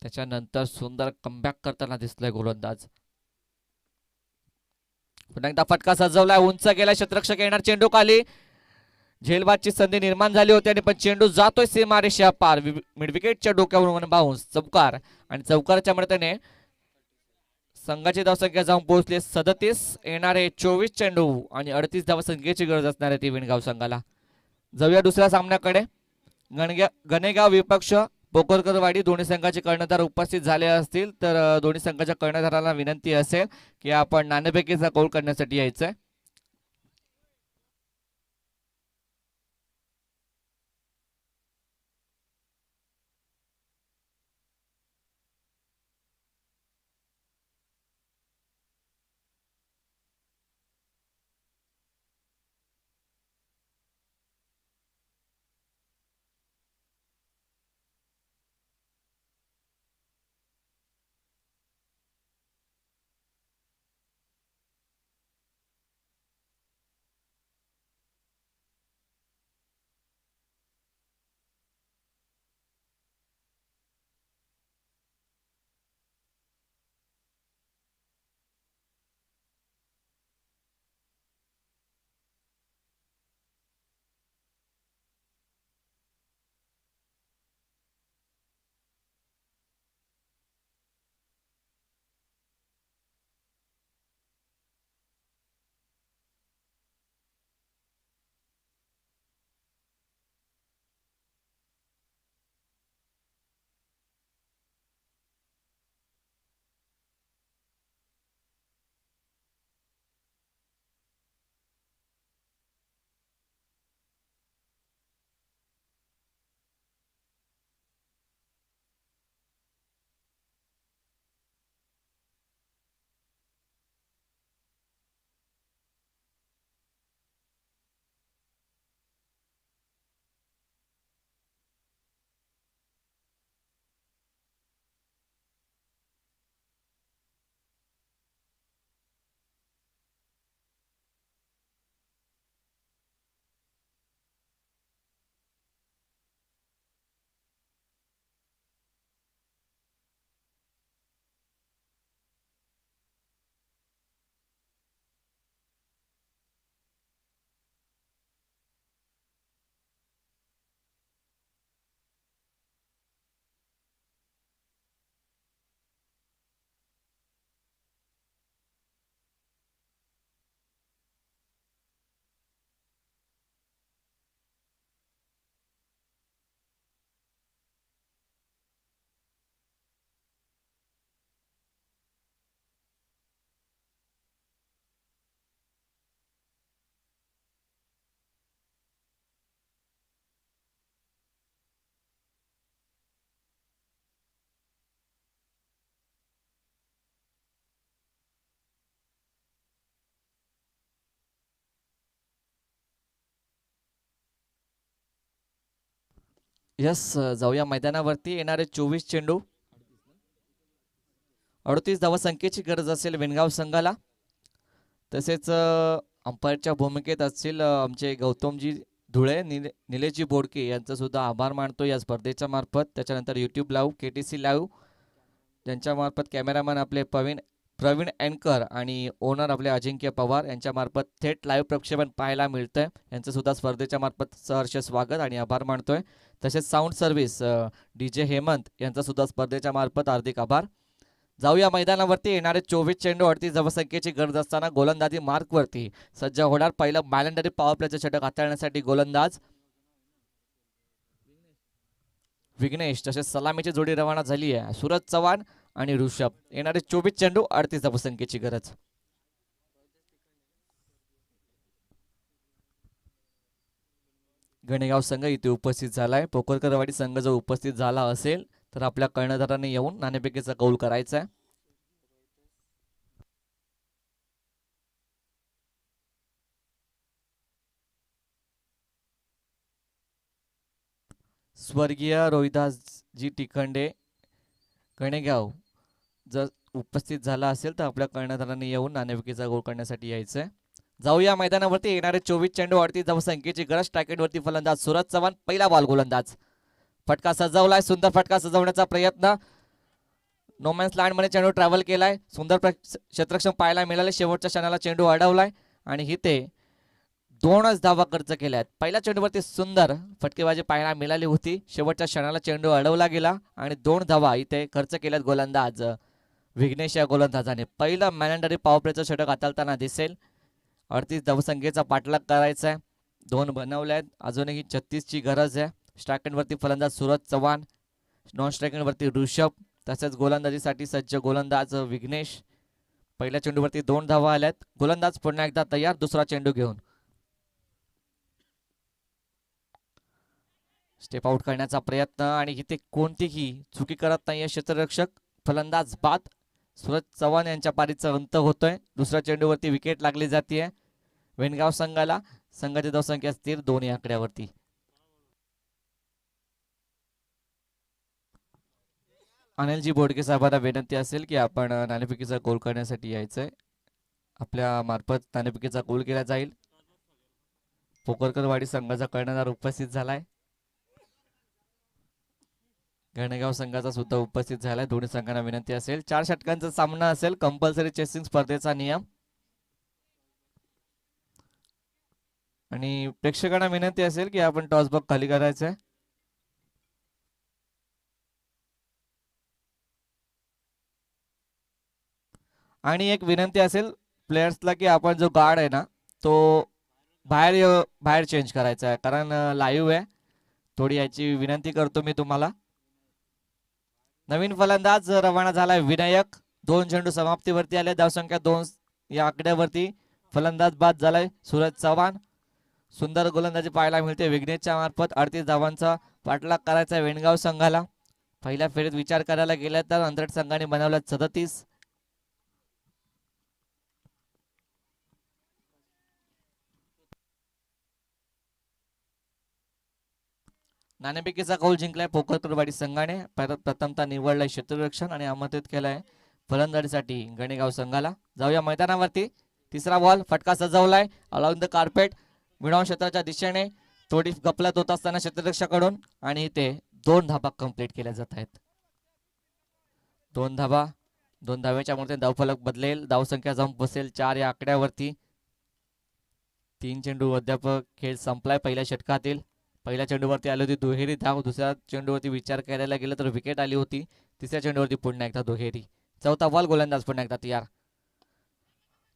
त्याच्यानंतर सुंदर कमबॅक करताना दिसलाय गोलंदाज. पुन्हा एकदा फटका सजवलाय. उंच गेला. क्षेत्ररक्षक येणार. चेंडू खाली. झेलबादची संधी निर्माण झाली होती आणि पण चेंडू जातोय सीमारेषा पार. मिड विकेटच्या डोक्यावरून बाउन्स. चौकार आणि चौकारच्या मदतीने संघाची धावसंख्या जाऊन पोहोचली 37. येणारे 24 चेंडू आणि 38 धावसंख्येची गरज असणार आहे ती विणगाव संघाला. जाऊया दुसऱ्या सामन्याकडे. गणेगाव विपक्ष पोकरकरवाडी. दोन्ही संघाचे कर्णधार उपस्थित झाले असतील तर दोन्ही संघाच्या कर्णधाराला विनंती असेल की आपण नाणेफेकीचा कौल करण्यासाठी यायचंय. यस, जाऊया मैदानावरती. येणारे 24 चेंडू, 38 धावसंख्येची गरज असेल वेणगाव संघाला. तसेच अंपायरच्या भूमिकेत असतील आमचे गौतमजी धुळे, निलेशजी बोडके यांचा सुद्धा आभार मानतो या स्पर्धेच्या मार्फत. त्याच्यानंतर यूट्यूब लाईव्ह, KTC लाईव्ह यांच्या मार्फत कॅमेरामॅन आपले प्रवीण अँकर आणि ओनर आपले अजिंक्य पवार यांच्या मार्फत थेट लाईव्ह प्रक्षेपण पाहायला मिळतंय. यांचं सुद्धा स्पर्धेच्या मार्फत सहर्ष स्वागत आणि आभार मानतोय. तसेच साऊंड सर्व्हिस DJ हेमंत यांचा सुद्धा स्पर्धेच्या मार्फत हार्दिक आभार. जाऊया मैदानावरती. येणारे 24 चेंडू, 38 धावसंख्येची गरज असताना गोलंदाजी मार्कवरती सज्ज होणार. पहिलं मॅलेंडरी पॉवर प्लेचं षटक हाताळण्यासाठी गोलंदाज विघ्नेश. तसेच सलामीची जोडी रवाना झाली आहे, सूरज चव्हाण आणि ऋषभ. येणारे 24 चेंडू, 38 धावसंख्येची गरज. गणेगाव संघ इथे उपस्थित झालाय. पोकरकरवाडी संघ जर उपस्थित झाला असेल तर आपल्या कर्णधाराने येऊन नाणेफेकीचा कौल करायचा आहे. स्वर्गीय रोहिदासजी टिखंडे गणेगाव जर उपस्थित झाला असेल तर आपल्या कर्णधाराने येऊन नाणेफेकीचा गोल करण्यासाठी यायचंय. जाऊया मैदानावरती. येणारे 24 चेंडू, 38 धावसंख्येची गरज. स्ट्रायकेटवरती फलंदाज सूरज चव्हाण. पहिला बॉल गोलंदाज. फटका सजवलाय, सुंदर फटका सजवण्याचा प्रयत्न. नोमॅन्स लँडमध्ये चेंडू ट्रॅव्हल केलाय, सुंदर क्षेत्ररक्षण पाहायला मिळाले. शेवटच्या क्षणाला चेंडू अडवलाय आणि इथे 2च धावा खर्च केल्यात. पहिल्या चेंडूवरती सुंदर फटकेबाजी पाहायला मिळाली होती. शेवटच्या क्षणाला चेंडू अडवला गेला आणि 2 धावा इथे खर्च केल्यात गोलंदाज विघ्नेश या गोलंदाजाने. पहिलं मॅलेंडरी पॉवर प्लेचं षटक हाताळताना दिसेल. 38 धावसंख्येचा पाठलाग करायचा आहे. 2 बनवले आहेत, अजूनही 36ची गरज आहे. स्ट्रायकेटवरती फलंदाज सूरज चव्हाण, नॉन स्ट्रायकेटवरती ऋषभ. तसेच गोलंदाजीसाठी सज्ज गोलंदाज विघ्नेश. पहिल्या चेंडूवरती 2 धावा आल्यात. गोलंदाज पुन्हा एकदा तयार दुसरा चेंडू घेऊन. स्टेप आउट करण्याचा प्रयत्न आणि इथे कोणतीही चुकी करत नाहीये क्षेत्ररक्षक. फलंदाज बाद. सूरज चव्हाण यांच्या पारीचा अंत होतोय. दुसऱ्या चेंडूवरती विकेट लागली जाते वेणगाव संघाला. संघाची धावसंख्या स्थिर 2 या आकड्यावरती. अनिलजी बोडके साहेबांना विनंती असेल की आपण नाणेफेकीचा गोल करण्यासाठी यायचंय. आपल्या मार्फत नाणेफेकीचा गोल केला जाईल. पोकरकरवाडी संघाचा कर्णधार उपस्थित झालाय. गणेगाव संघाचा सुद्धा उपस्थित झालाय. दोन्ही संघांना विनंती असेल. 4 षटकांचा सामना असेल. कंपल्सरी चेसिंग स्पर्धेचा नियम. आणि प्रेक्षकांना विनंती असेल की आपण टॉस बॉक्स खाली करायचंय. आणि एक विनंती असेल प्लेयर्सला की आपण जो गार्ड आहे ना तो बाहेर चेंज करायचा आहे, कारण लाईव्ह आहे. थोडी याची विनंती करतो मी तुम्हाला. नवीन फलंदाज रवाना झालाय विनायक. 2 चेंडू समाप्तीवरती आले. धावसंख्या 2 या आकड्यावरती. फलंदाज बाद झालाय सूरज चव्हाण. सुंदर गोलंदाजी पाहायला मिळते विघ्नेशच्या मार्फत. 38 धावांचा पाठलाग करायचा वेणगाव संघाला. पहिल्या फेरीत विचार करायला गेला तर अंधट संघाने बनवल्या 37. नाणेफेकीचा कौल जिंकलाय पोकरकरवाडी संघाने. प्रथमतः निवडलाय क्षेत्ररक्षण आणि आमंत्रित केलाय फलंदाजीसाठी गणेगाव संघाला. जाऊया मैदानावरती. तिसरा बॉल. फटका सजवलाय अलॉंग द कार्पेट मिडॉन क्षेत्राच्या दिशेने. थोडी गपलत होत असताना क्षेत्ररक्षकाकडून आणि इथे 2 धाबा कंप्लीट केल्या जात आहेत. 2 धाबा. 2 धावेच्या मुळे धावफलक बदलेल. धावसंख्या जाऊन बसेल 4 या आकड्यावरती. 3 चेंडू अद्याप खेळ संपलाय पहिल्या षटकातील. पहिल्या चेंडूवरती आली होती दुहेरी धाव. दुसऱ्या चेंडूवरती विचार करायला गेलं तर विकेट आली होती. तिसऱ्या चेंडूवरती पुन्हा एकदा दुहेरी. चौथा बॉल. गोलंदाज पुन्हा एकदा तयार.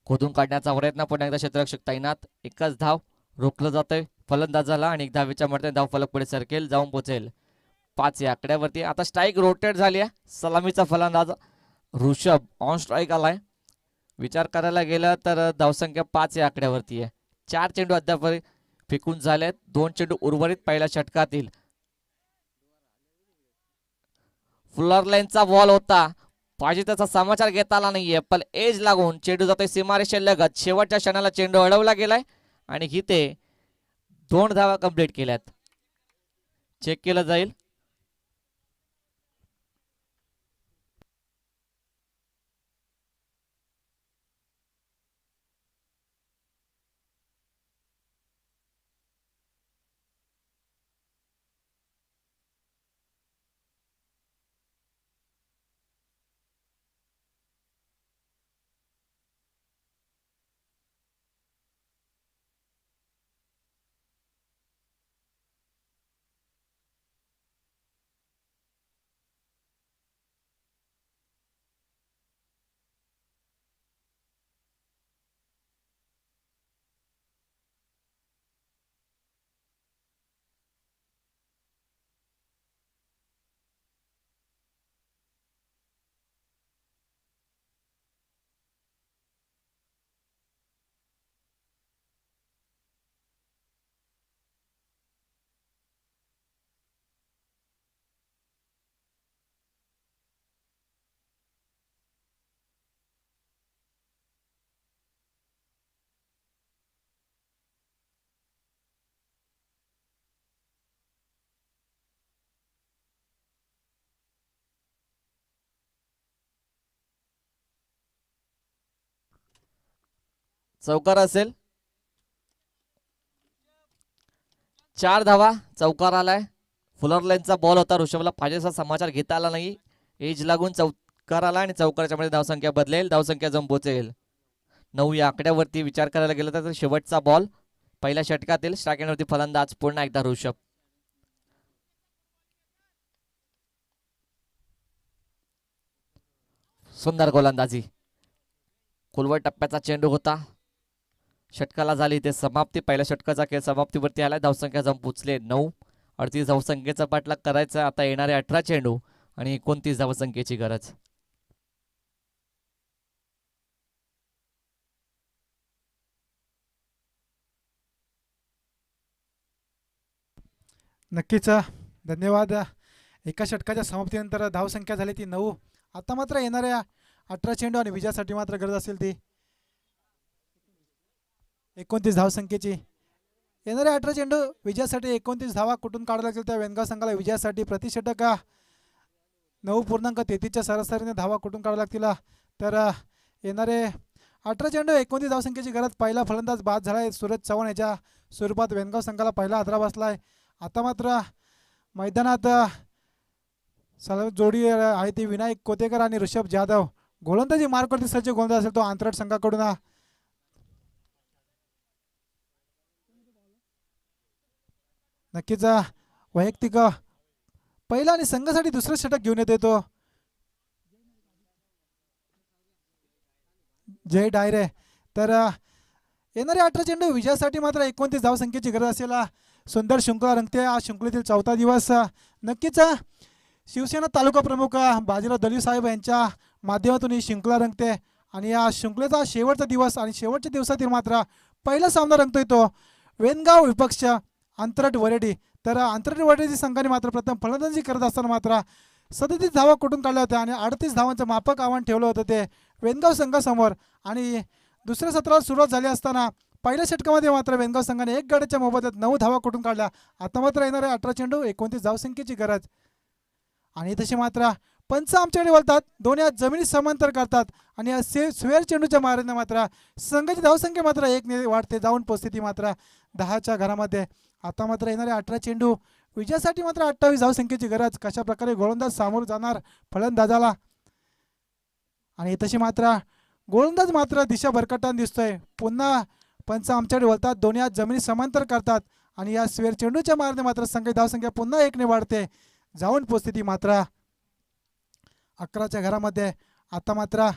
खोदून काढण्याचा प्रयत्न. पुन्हा एकदा क्षेत्ररक्षक तैनात. एकच धाव. रोखलं जातंय फलंदाजाला आणि 1 धावेच्या मर्यादेत धाव फलक पुढे सरकेल. जाऊन पोहोचेल 5 या आकड्यावरती. आता स्ट्राईक रोटेट झाली आहे. सलामीचा फलंदाज ऋषभ ऑन स्ट्राईक आलाय. विचार करायला गेलं तर धावसंख्या 5 या आकड्यावरती आहे. 4 चेंडू अद्याप फेकून झालेत. 2 चेंडू उर्वरित पहिल्या षटकातील. फुलर लाईनचा बॉल होता. पाहिजे त्याचा समाचार घेता आला नाहीये, पण एज लागून चेंडू जातोय सीमारेषेलगत. शेवटच्या क्षणाला चेंडू अडवला गेलाय आणि इथे 2 धावा कंप्लीट केल्यात. चेक केलं जाईल. चौकार असेल. 4 धावा, चौकार आलाय. फुलर लाईनचा बॉल होता. ऋषभला पाहिजे असा समाचार घेता आला नाही. एज लागून चौकार आला आणि चौकाराच्या मध्ये धावसंख्या बदलेल. धावसंख्या जम पोचेल 9 या आकड्यावरती. विचार करायला गेलं तर शेवटचा बॉल पहिल्या षटकातील. स्ट्रायकरवरती फलंदाज पुन्हा एकदा ऋषभ. सुंदर गोलंदाजी. खोलवर टप्प्याचा चेंडू होता. षटकाला झाली ते समाप्ती. पहिल्या षटकाचा खेळ समाप्तीवरती आलाय. धावसंख्या जम पोचले 9. 38 धावसंख्येचा पाठलाग करायचा. आता येणारे 18 चेंडू आणि 29 धावसंख्येची गरज. नक्कीच धन्यवाद. एका षटकाच्या समाप्तीनंतर धावसंख्या झाली ती 9. आता मात्र येणाऱ्या 18 चेंडू आणि विजयासाठी मात्र गरज असेल ती 29 धावसंख्येची. येणाऱ्या 18 चेंडू विजयासाठी 29 धावा कुठून काढायला लागतील त्या वेनगाव संघाला. विजयासाठी प्रतिषटक 9.33च्या सरासरीने धावा कुठून काढाव्या लागतील. तर येणारे 18 चेंडू 29 धावसंख्येची गरज. पहिला फलंदाज बाद झालाय सूरज चव्हाण याच्या स्वरूपात. वेनगाव संघाला पहिला हादरा बसलाय. आता मात्र मैदानात जोडी आहे ती विनायक कोतेकर आणि ऋषभ जाधव. गोलंदाजी मार्कवरती सज्ज गोलंदाज असेल तो आंतरट संघाकडून. नक्कीच वैयक्तिक पहिला आणि संघासाठी दुसरं षटक घेऊन येतो तो जय डायरे. तर येणारे 18 चेंडू विजयासाठी मात्र 29 धावसंख्येची गरज असेल. सुंदर शृंखला रंगते. आज शृंखलेतील 4था दिवस. नक्कीच शिवसेना तालुका प्रमुख बाजीराव दलिव साहेब यांच्या माध्यमातून ही शृंखला रंगते आणि या शृंखलेचा शेवटचा दिवस आणि शेवटच्या दिवसातील मात्र पहिला सामना रंगतोय तो वेनगाव विपक्ष अंतरट वरेडी. तर अंतरट वरेडी संघाने मात्र प्रथम फलंदाजी करत असताना मात्र 37 धावा कुठून काढल्या होत्या आणि 38 धावांचं मापक आव्हान ठेवलं होतं ते वेनगाव संघासमोर. आणि दुसऱ्या सत्राला सुरुवात झाली असताना पहिल्या षटकामध्ये मात्र वेनगाव संघाने 1 गड्याच्या मोबदल्यात 9 धावा कुठून काढल्या. आता मात्र येणारे 18 चेंडू 29 धावसंख्येची गरज. आणि तशी मात्र पंच आमच्याकडे बोलतात. दोन्ही जमिनी समांतर करतात आणि या स्वेअर चेंडूच्या माराने मात्र संघाची धावसंख्या मात्र 1 ने वाढते. जाऊन पोचते मात्र 10च्या घरामध्ये. आता मात्र येणारे 18 चेंडू विजयासाठी मात्र 28 धावसंख्येची गरज. कशा प्रकारे गोलंदाज सामोर जाणार फलंदाजाला. आणि तशी मात्र गोलंदाज मात्र दिशा भरकटताना दिसतोय. पुन्हा पंच आमच्याकडे बोलतात. दोन्ही जमिनी समांतर करतात आणि या स्वेअर चेंडूच्या माराने मात्र संघाची धावसंख्या पुन्हा 1 ने वाढते. जाऊन पोचते ती मात्र 11च्या घरामध्ये. आता मात्र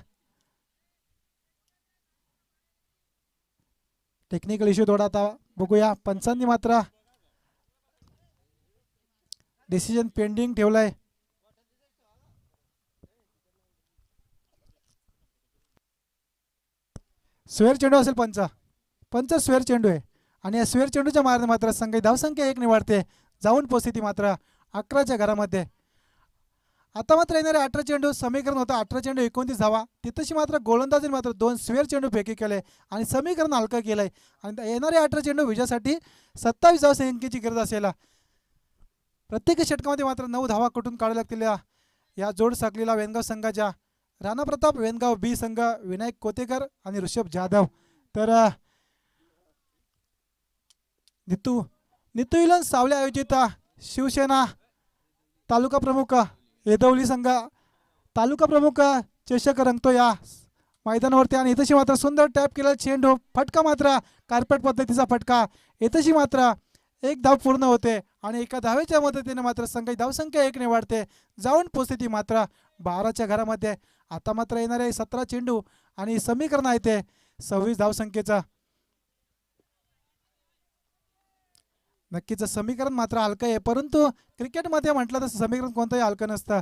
टेक्निकल इश्यू थोडा आता बघूया. पंचांनी मात्र डिसिजन पेंडिंग ठेवलाय. स्वेअर चेंडू असेल पंच स्वेअर चेंडू आहे आणि या स्वेअर चेंडूच्या माराने मात्र संघाची धावसंख्या 1 ने वाढते. जाऊन पोचते ती मात्र 11च्या घरामध्ये. आता मात्र येणारे 18 चेंडू समीकरण होतं 18 चेंडू 29 धावा. तिथंशी मात्र गोलंदाजीने मात्र 2 स्वेअर चेंडू फेकी केले आणि समीकरण हलकं केलंय. आणि येणारे 18 चेंडू विजयासाठी 27 धावसंख्येची गरज असेल. प्रत्येक षटकामध्ये मात्र 9 धावा कुठून काढाव्या लागतील या जोड साखळीला वेनगाव संघाच्या. राणा प्रताप वेनगाव बी संघ, विनायक कोतेकर आणि ऋषभ जाधव. तर नितू सावले आयोजित शिवसेना तालुका प्रमुख येदवली संघ तालुका प्रमुख चषक रंगतो या मैदानावरती. आणि इथंशी मात्र सुंदर टॅप केलेला चेंडू, फटका मात्र कार्पेट पद्धतीचा फटका. इथंशी मात्र एक धाव पूर्ण होते आणि एका धावेच्या मदतीने मात्र संघाची धावसंख्या 1 ने वाढते. जाऊन पोचते ती मात्र 12च्या घरामध्ये. आता मात्र येणारे 17 चेंडू आणि समीकरण आहे ते 26 धावसंख्येचं. नक्कीच समीकरण मात्र हलकं आहे, परंतु क्रिकेटमध्ये म्हटलं तर समीकरण कोणतंही हलकं नसतं.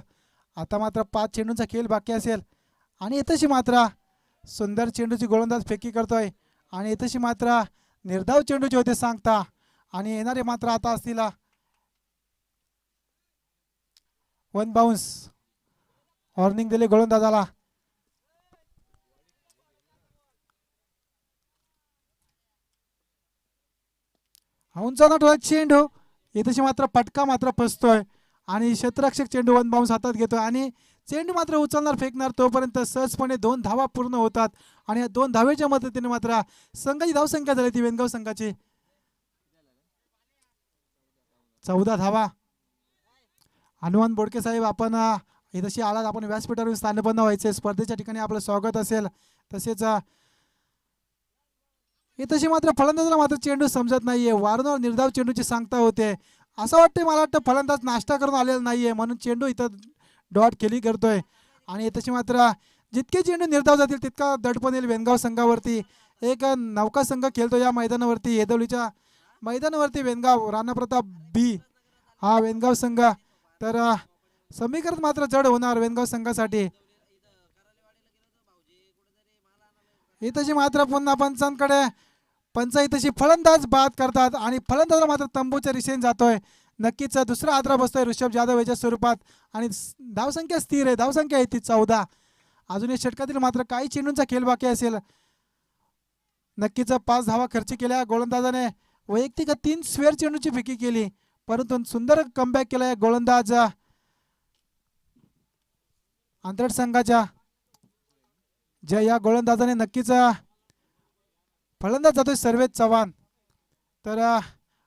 आता मात्र 5 चेंडूंचा खेळ बाकी असेल आणि इथंशी मात्र सुंदर चेंडूची गोलंदाज फेकी करतोय आणि इथंशी मात्र निर्धाव चेंडूचे होते सांगता. आणि येणारे मात्र आता असतील 1 बाउन्स. वॉर्निंग दिले गोलंदाजाला. उंचावणार ठोक चेंडू, इथेशी मात्र फटका मात्र फसतोय आणि क्षेत्ररक्षक चेंडू 1 बाउन्स हातात घेतोय आणि चेंडू मात्र उचलणार फेकणार तोपर्यंत सहजपणे 2 धावा पूर्ण होतात. आणि या 2 धावेच्या मदतीने मात्र संघाची धावसंख्या झाली ती वेनगाव संघाची 14 धावा. हनुमान बोडके साहेब, आपण इथेशी आलात, आपण व्यासपीठावरून स्थानबद्ध व्हायचे, स्पर्धेच्या ठिकाणी आपलं स्वागत असेल. तसेच इथेशी मात्र फलंदाजाला मात्र चेंडू समजत नाहीये, वारंवार निर्धाव चेंडूची सांगता होते. असं वाटतं, मला वाटतं फलंदाज नाश्ता करून आलेला नाहीये म्हणून चेंडू इथं डॉट खेळी करतोय. आणि इथेशी मात्र जितके चेंडू निर्धाव जातील तितका दडपण येईल वेनगाव संघावरती. एक नौका संघ खेळतो या मैदानावरती, येदवलीच्या मैदानावरती. वेनगाव राणा प्रताप बी हा वेनगाव संघ. तर समीकरण मात्र जड होणार वेनगाव संघासाठी. इथेशी मात्र पुन्हा पंच इथेशी फलंदाज बाद करतात आणि फलंदाजाला मात्र तंबूच्या दिशेने जातोय. नक्कीच दुसरा आदरा बसतोय ऋषभ जाधव याच्या स्वरूपात आणि धावसंख्या स्थिर आहे, धावसंख्या आहे ती 14. अजून या षटकातील मात्र काही चेंडूंचा खेळ बाकी असेल. नक्कीच 5 धावा खर्च केल्या गोलंदाजाने. वैयक्तिक 3 स्क्वेअर चेंडूची फेकी केली, परंतु सुंदर कमबॅक केला गोलंदाज आंतरट संघाच्या. ज्या या गोलंदाजाने नक्कीच फलंदाज जातोय सर्वेश चव्हाण. तर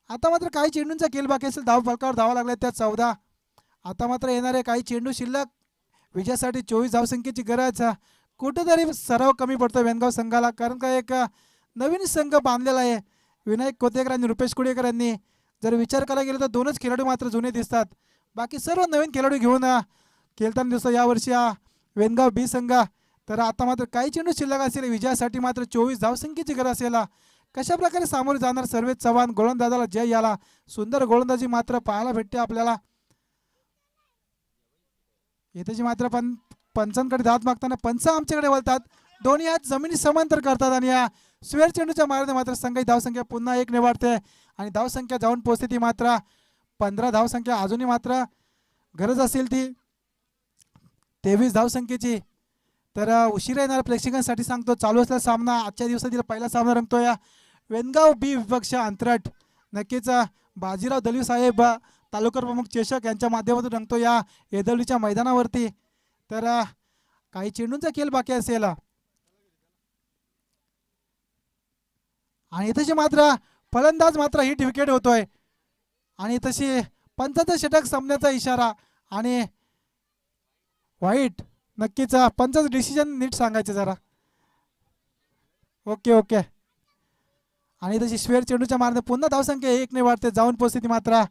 आता मात्र काही चेंडूंचा खेळ बाकी असेल, धाव फलकावर धावा लागल्या त्या 14. आता मात्र येणारे काही चेंडू शिल्लक, विजयासाठी 24 धावसंख्येची गरज. कुठेतरी सराव कमी पडतो वेनगाव संघाला, कारण का एक नवीन संघ बांधलेला आहे. विनायक कोतेकर आणि रुपेश कुडेकर यांनी जर विचार करायला गेलो तर 2च खेळाडू मात्र जुने दिसतात, बाकी सर्व नवीन खेळाडू घेऊन खेळताना दिसतो यावर्षी वेनगाव बी संघ. तर आता मात्र काही चेंडू शिल्लक असेल, विजयासाठी मात्र 24 धावसंख्येची गरज असेल. कशा प्रकारे सामोरे जाणार सर्वेश चव्हाण, गोलंदाजाला जय याला. सुंदर गोलंदाजी मात्र पाहायला भेटते आपल्याला. इथेची मात्र पंचांकडे धाव मागताना पंच आमच्याकडे वळतात, दोन्ही हात जमिनी समांतर करतात आणि या स्क्वेअर चेंडूच्या मार्गाने मात्र संघाची धावसंख्या पुन्हा 1 ने वाढते आणि धावसंख्या जाऊन पोहोचते ती मात्र 15 धावसंख्या. अजूनही मात्र गरज असेल ती 23 धावसंख्येची. तर उशिरा येणाऱ्या प्रेक्षकांसाठी सांगतो, चालू असलेला सामना आजच्या दिवसातील पहिला सामना रंगतो या वेनगाव बी विपक्ष अंतरट. नक्कीच बाजीराव दलिव साहेब तालुका प्रमुख चषक यांच्या माध्यमातून रंगतो या येदवलीच्या मैदानावरती. तर काही चेंडूंचा खेळ बाकी असेल आणि तशी मात्र फलंदाज मात्र हिट विकेट होतोय आणि तशी पंचाचं षटक संपण्याचा इशारा आणि वाईट. नक्कीच पंचाचं डिसिजन नीट सांगायचं जरा. ओके. आणि तशी स्क्वेअर चेंडूच्या मारणे पुन्हा धावसंख्या 1 ने वाढते, जाऊन पोहोचते ती मात्र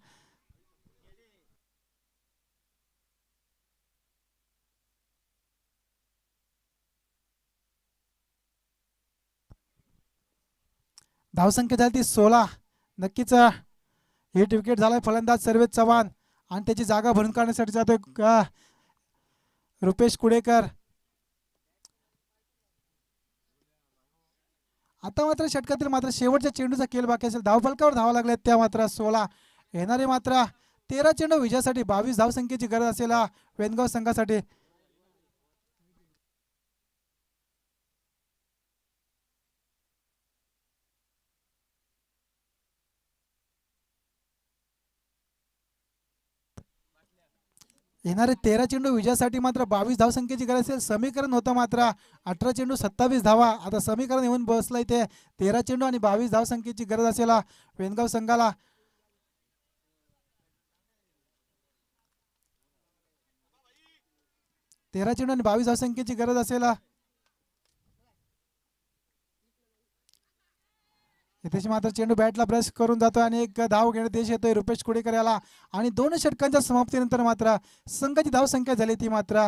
धावसंख्या झाली ती 16. नक्कीच हिट विकेट झालाय फलंदाज सर्वेश चव्हाण आणि त्याची जागा भरून काढण्यासाठी जातोय रुपेश कुडेकर. आता मात्र षटकातील मात्र शेवटच्या चेंडूचा खेळ बाकी असेल, धावफलकावर धावा लागल्या त्या मात्र 16. येणारे मात्र 13 चेंडू, विजयासाठी 22 धावसंख्येची गरज असेल वेनगाव संघासाठी. येणारे 13 चेंडू विजयासाठी मात्र 22 धावसंख्येची गरज असेल. समीकरण होतं मात्र 18 चेंडू 27 धावा. आता समीकरण येऊन बसलंय ते 13 चेंडू आणि 22 धावसंख्येची गरज असेल वेणगाव संघाला. तेरा चेंडू आणि 22 धावसंख्येची गरज असेल. इथे मात्र चेंडू बॅटला ब्रश करून जातो आणि एक धाव घेण्यात देश येतोय रुपेश कुडेकर याला. आणि 2 षटकांच्या समाप्तीनंतर मात्र संघाची धावसंख्या झाली ती मात्र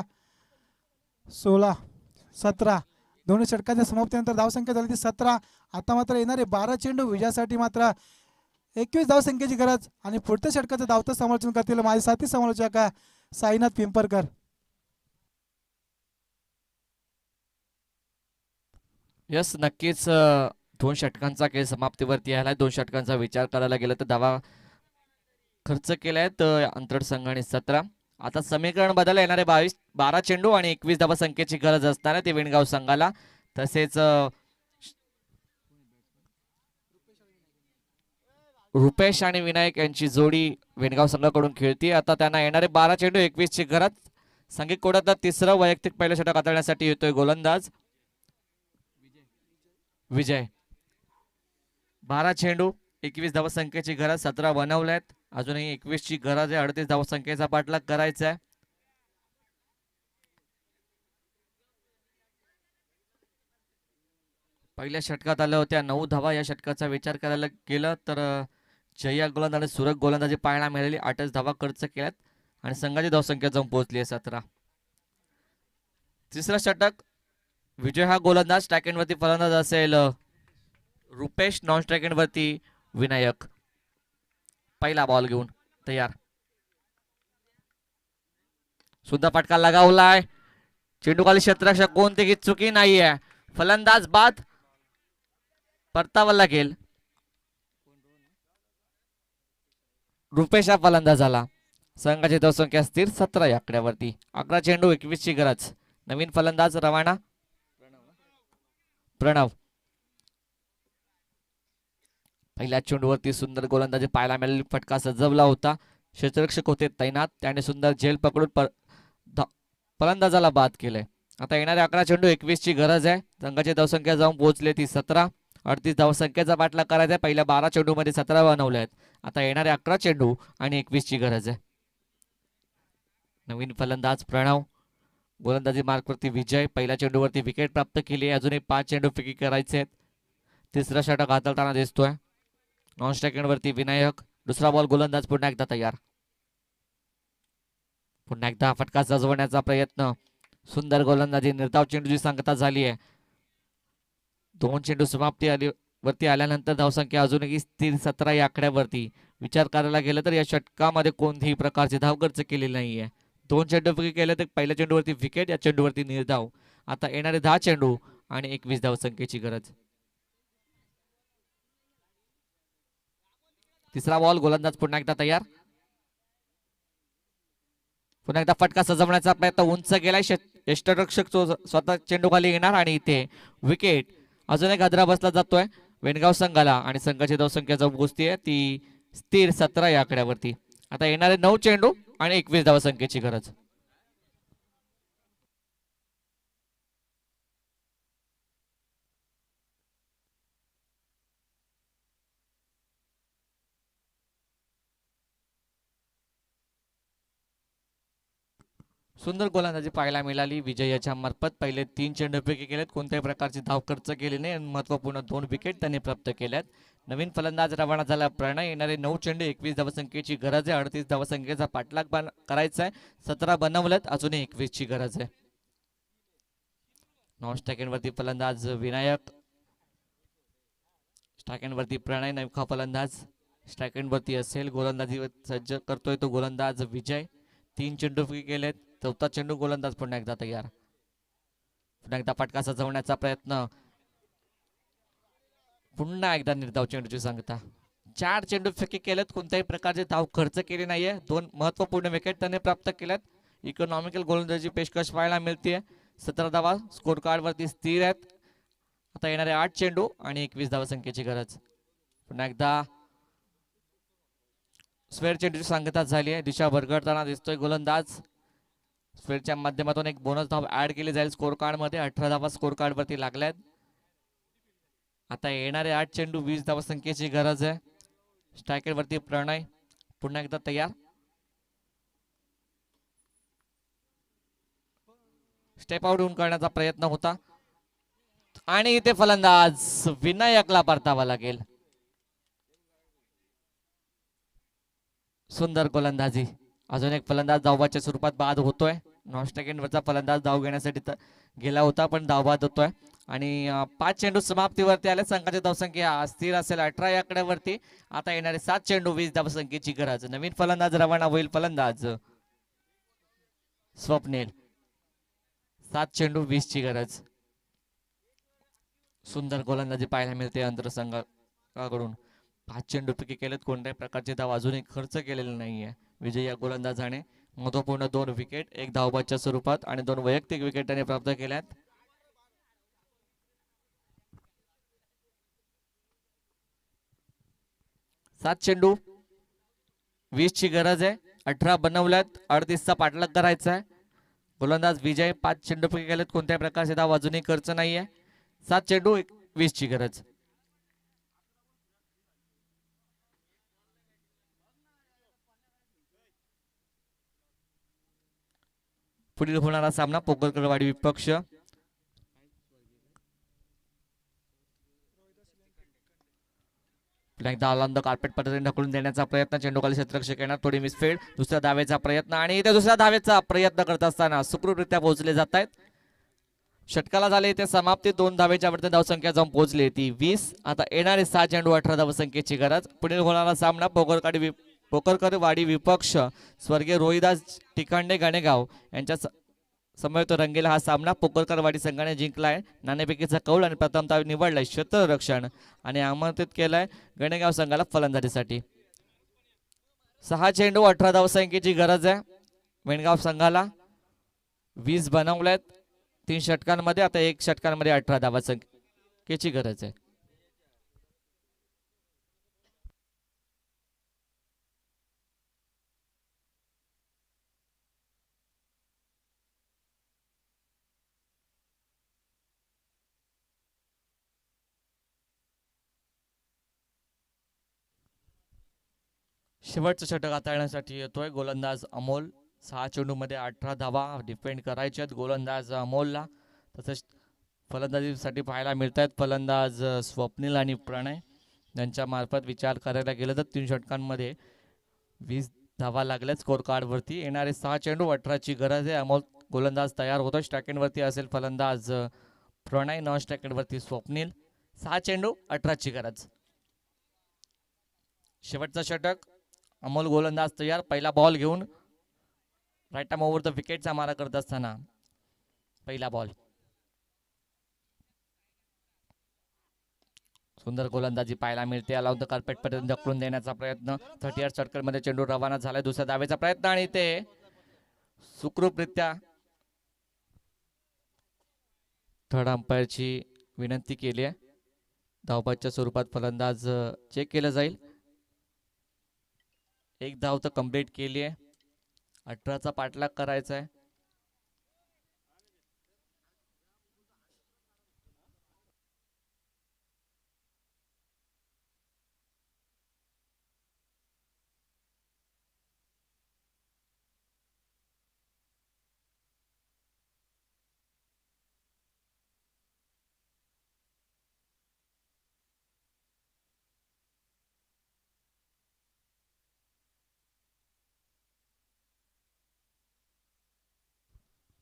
16-17. 2 षटकांच्या समाप्तीनंतर धावसंख्या झाली ती 17. आता मात्र येणारे 12 चेंडू विजयासाठी मात्र 21 धावसंख्येची गरज. आणि पुढच्या षटकाचं धावतं समालोचन करतील माझे साथी समालोचक साईनाथ पिंपरकर. यस, नक्कीच 2 षटकांचा खेळ समाप्तीवरती आलाय. 2 षटकांचा विचार करायला गेलं तर धावा खर्च केलाय तर अंतरड संघाने 17. आता समीकरण बदल येणारे 12 चेंडू आणि 21 धावा संख्येची गरज असणार ते वेणगाव संघाला. तसेच रुपेश आणि विनायक यांची जोडी वेणगाव संघाकडून खेळती. आता त्यांना येणारे 12 चेंडू 21 ची गरज. संघिक कोड्यातला तिसरा वैयक्तिक पहिलं षटक हाताळण्यासाठी येतोय गोलंदाज विजय. 12 चेंडू 21 धावा संख्येची गरज. 17 बनवल्यात, अजूनही 21 ची गरज आहे. 38 धावा संख्येचा पाठलाग करायचा आहे. पहिल्या षटकात आल्या होत्या 9 धावा. या षटकाचा विचार करायला गेलं तर जया गोलंदाज आणि सुरत गोलंदाजी पाहायला मिळाली. 8 धावा खर्च केल्यात आणि संघाची धावसंख्या जाऊन पोहोचली आहे 17. तिसरा षटक विजय हा गोलंदाज. स्ट्राईक एंडवरती फलंदाज असेल रुपेश. नॉन स्ट्राईक एंडवरती विनायक. पहिला बॉल घेऊन तयार. सुद्धा फटका लगावलाय. चेंडू खाली क्षेत्ररक्षक कोणतीही चुकी नाहीये. फलंदाज बाद. परतावा लागेल. रुपेश हा फलंदाज झाला. संघाची धावसंख्या स्थिर 17 या आकड्यावरती. 11 चेंडू 21 ची गरज. नवीन फलंदाज रवाना प्रणव. पहिल्या चेंडूवरती सुंदर गोलंदाजी पाहायला मिळाली. फटका सजवला होता. क्षेत्ररक्षक होते तैनात. त्याने सुंदर झेल पकडून फलंदाजाला बाद केले. आता येणाऱ्या 11 चेंडू 21 ची गरज आहे. संघाची धावसंख्या जाऊन पोहोचली ती 17. 38 धावसंख्येचा पाठलाग करायचा आहे. पहिल्या 12 चेंडू मध्ये 17 बनवले आहेत. आता येणारे 11 चेंडू आणि 21 ची गरज आहे. नवीन फलंदाज प्रणव. गोलंदाजी मार्कवरती विजय. पहिल्या चेंडूवरती विकेट प्राप्त केली आहे. अजूनही 5 चेंडू फेकी करायचे आहेत. तिसरा षटक हाताळताना दिसतोय. नॉन स्ट्राईक एंडवरती विनायक. दुसरा बॉल गोलंदाज पुन्हा एकदा तयार. पुन्हा एकदा फटका सजवण्याचा प्रयत्न. सुंदर गोलंदाजी. निर्धाव चेंडूची सांगता झाली आहे. 2 चेंडू समाप्ती वरती आल्यानंतर धावसंख्या अजूनही स्थिर 17 या आकड्यावरती. विचार करायला गेलं तर या षटकामध्ये कोणत्याही प्रकारचे धाव खर्च केलेली नाहीये. 2 चेंडू फेकी केले तर पहिल्या चेंडूवरती विकेट. या चेंडूवरती निर्धाव. आता येणारे 10 चेंडू आणि 21 धावसंख्येची गरज. तिसरा बॉल गोलंदाज पुन्हा एकदा तयार. पुन्हा एकदा फटका सजवण्याचा प्रयत्न. उंच गेलाय. यष्टरक्षक स्वतः चेंडू खाली येणार आणि इथे विकेट. अजून एक हादरा बसला जातोय वेणगाव संघाला आणि संघाची धावसंख्या जाऊन पोहोचतीये ती स्थिर 17 या आकड्यावरती. आता येणारे 9 चेंडू आणि 21 धावसंख्येची गरज. सुंदर गोलंदाजी पाहायला मिळाली विजयाच्या मार्फत. पहिले 3 चेंडूपैकी केलेत. कोणत्याही प्रकारची धाव खर्च केली नाही. महत्वपूर्ण 2 विकेट त्यांनी प्राप्त केल्यात. नवीन फलंदाज रवाना झाला प्रणय. येणारे 9 चेंडू 21 धावसंख्येची गरज आहे. 38 धावसंख्येचा पाठलाग करायचा आहे. 17 बनवलेत, अजूनही 21 ची गरज आहे. नॉन स्ट्राईक वरती फलंदाज विनायक. स्ट्राईक वरती प्रणय नौका फलंदाज. स्ट्राईक वरती असेल गोलंदाजी सज्ज करतोय तो गोलंदाज विजय. 3 चेंडू केलेत. 4था चेंडू गोलंदाज पुन्हा एकदा तयार. पुन्हा एकदा फटका सजवण्याचा प्रयत्न. पुन्हा एकदा निर्धाव चेंडूची सांगता. 4 चेंडू फेकी केलेत. कोणत्याही प्रकारचे धाव खर्च केले नाहीये. 2 महत्वपूर्ण विकेट त्यांनी प्राप्त केल्यात. इकॉनॉमिकल गोलंदाजी पेशकश पाहायला मिळते. 17 धावा स्कोर कार्ड वरती स्थिर आहेत. आता येणारे 8 चेंडू आणि 21 धावसंख्येची गरज. पुन्हा एकदा स्क्वेअर चेंडूची सांगता झाली आहे. दिशा भरगडताना दिसतोय गोलंदाज. स्पेडच्या माध्यमातून एक बोनस धाव ऍड केली जाईल स्कोर कार्ड मध्ये. 18 धावा स्कोर कार्ड वरती लागल्यात. आता येणारे 8 चेंडू 20 धावा संख्येची गरज आहे. स्ट्रायकर वरती प्रणय पुन्हा एकदा तयार. स्टेप आउट होऊन करण्याचा प्रयत्न होता आणि इथे फलंदाज विनायकला परतावा लागेल. सुंदर गोलंदाजी. अजून एक फलंदाज धावबाच्या स्वरूपात बाद होतोय. नॉन स्ट्रायक वरचा फलंदाज धाव घेण्यासाठी गेला होता पण धावबाद होतोय. आणि 5 चेंडू समाप्तीवरती आले. संघाची धावसंख्या स्थिर असेल 18 या आकड्यावरती. आता येणारे 7 चेंडू 20 धावसंख्येची गरज. नवीन फलंदाज रवाना होईल. फलंदाज स्वप्नील. 7 चेंडू 20 ची गरज. सुंदर गोलंदाजी पाहायला मिळते अंतरसंघाकडून. 5 चेंडू पैकी केलेत. कोणत्याही प्रकारचे धाव अजूनही खर्च केलेले नाहीये विजय या गोलंदाजाने. महत्वपूर्ण 2 विकेट 1 धावबाच्या स्वरूपात आणि 2 वैयक्तिक विकेट त्याने प्राप्त केल्यात. सात चेंडू 20 ची गरज आहे. 18 बनवल्यात. 38चा पाठलाग करायचा आहे. गोलंदाज विजय 5 चेंडू पैकी केलेत. कोणत्याही प्रकारचे धाव अजूनही खर्च नाहीये. 7 चेंडू 20 ची गरज. पुढील होणारा सामना पोकरकरवाडी विपक्ष. एकदा अलांद कार्पेट पद्धतीने ढकलून देण्याचा प्रयत्न. चेंडूखाली क्षेत्ररक्षक येणार. थोडी मिसफील्ड. दुसऱ्या धावेचा प्रयत्न आणि इथे दुसऱ्या धावेचा प्रयत्न करत असताना सुखरूपरित्या पोहोचले जात आहेत. षटकाला झाले इथे समाप्ती. 2 धावेच्या वरती धावसंख्या जाऊन पोहोचली ती 20. आता येणारे 6 चेंडू 18 धावसंख्येची गरज. पुढील होणारा सामना पोकरकरवाडी विपक्ष स्वर्गीय रोहिदास टिकांडे गाणेगाव यांच्या समवेत रंगेला हा सामना. पोकरकरवाडी संघाने जिंकलाय. नाणेफेकीचा कौल आणि प्रथमतः निवडलाय क्षेत्ररक्षण आणि आमंत्रित केलाय गणेगाव संघाला फलंदाजीसाठी. 6 चेंडू 18 धावसंख्येची गरज आहे वेणगाव संघाला. 20 बनवल्यात 3 षटकांमध्ये. आता 1 षटकांमध्ये 18 धावसंख्येची गरज आहे. शेवटचं षटक हाताळण्यासाठी येतोय गोलंदाज अमोल. 6 चेंडू मध्ये 18 धावा डिफेंड करायचे आहेत गोलंदाज अमोलला. तसेच फलंदाजीसाठी पाहायला मिळत आहेत फलंदाज स्वप्नील आणि प्रणय यांच्या मार्फत. विचार करायला गेलं तर 3 षटकांमध्ये 20 धावा लागल्यात स्कोर कार्ड वरती. येणारे 6 चेंडू 18 ची गरज आहे. अमोल गोलंदाज तयार होतो. स्ट्रायकेंड वरती असेल फलंदाज प्रणय. नॉन स्ट्रायकेंड वरती स्वप्नील. 6 चेंडू 18 ची गरज. शेवटचं षटक. अमोल गोलंदाज तयार. पहिला बॉल घेऊन राईट आर्म ओव्हर द विकेटचा मारा करत असताना पहिला बॉल. सुंदर गोलंदाजी पाहायला मिळते. अलाउड द कार्पेट पर्यंत ढकलून देण्याचा प्रयत्न. 38 षटकर मध्ये चेंडू रवाना झालाय. दुसऱ्या धावेचा प्रयत्न आणि ते सुखरूपरित्या थर्ड अंपायरची विनंती केली आहे. धावबाच्या स्वरूपात फलंदाज चेक केलं जाईल. 1 धाव तर कंप्लीट केली आहे. 18चा पाठलाग करायचा आहे.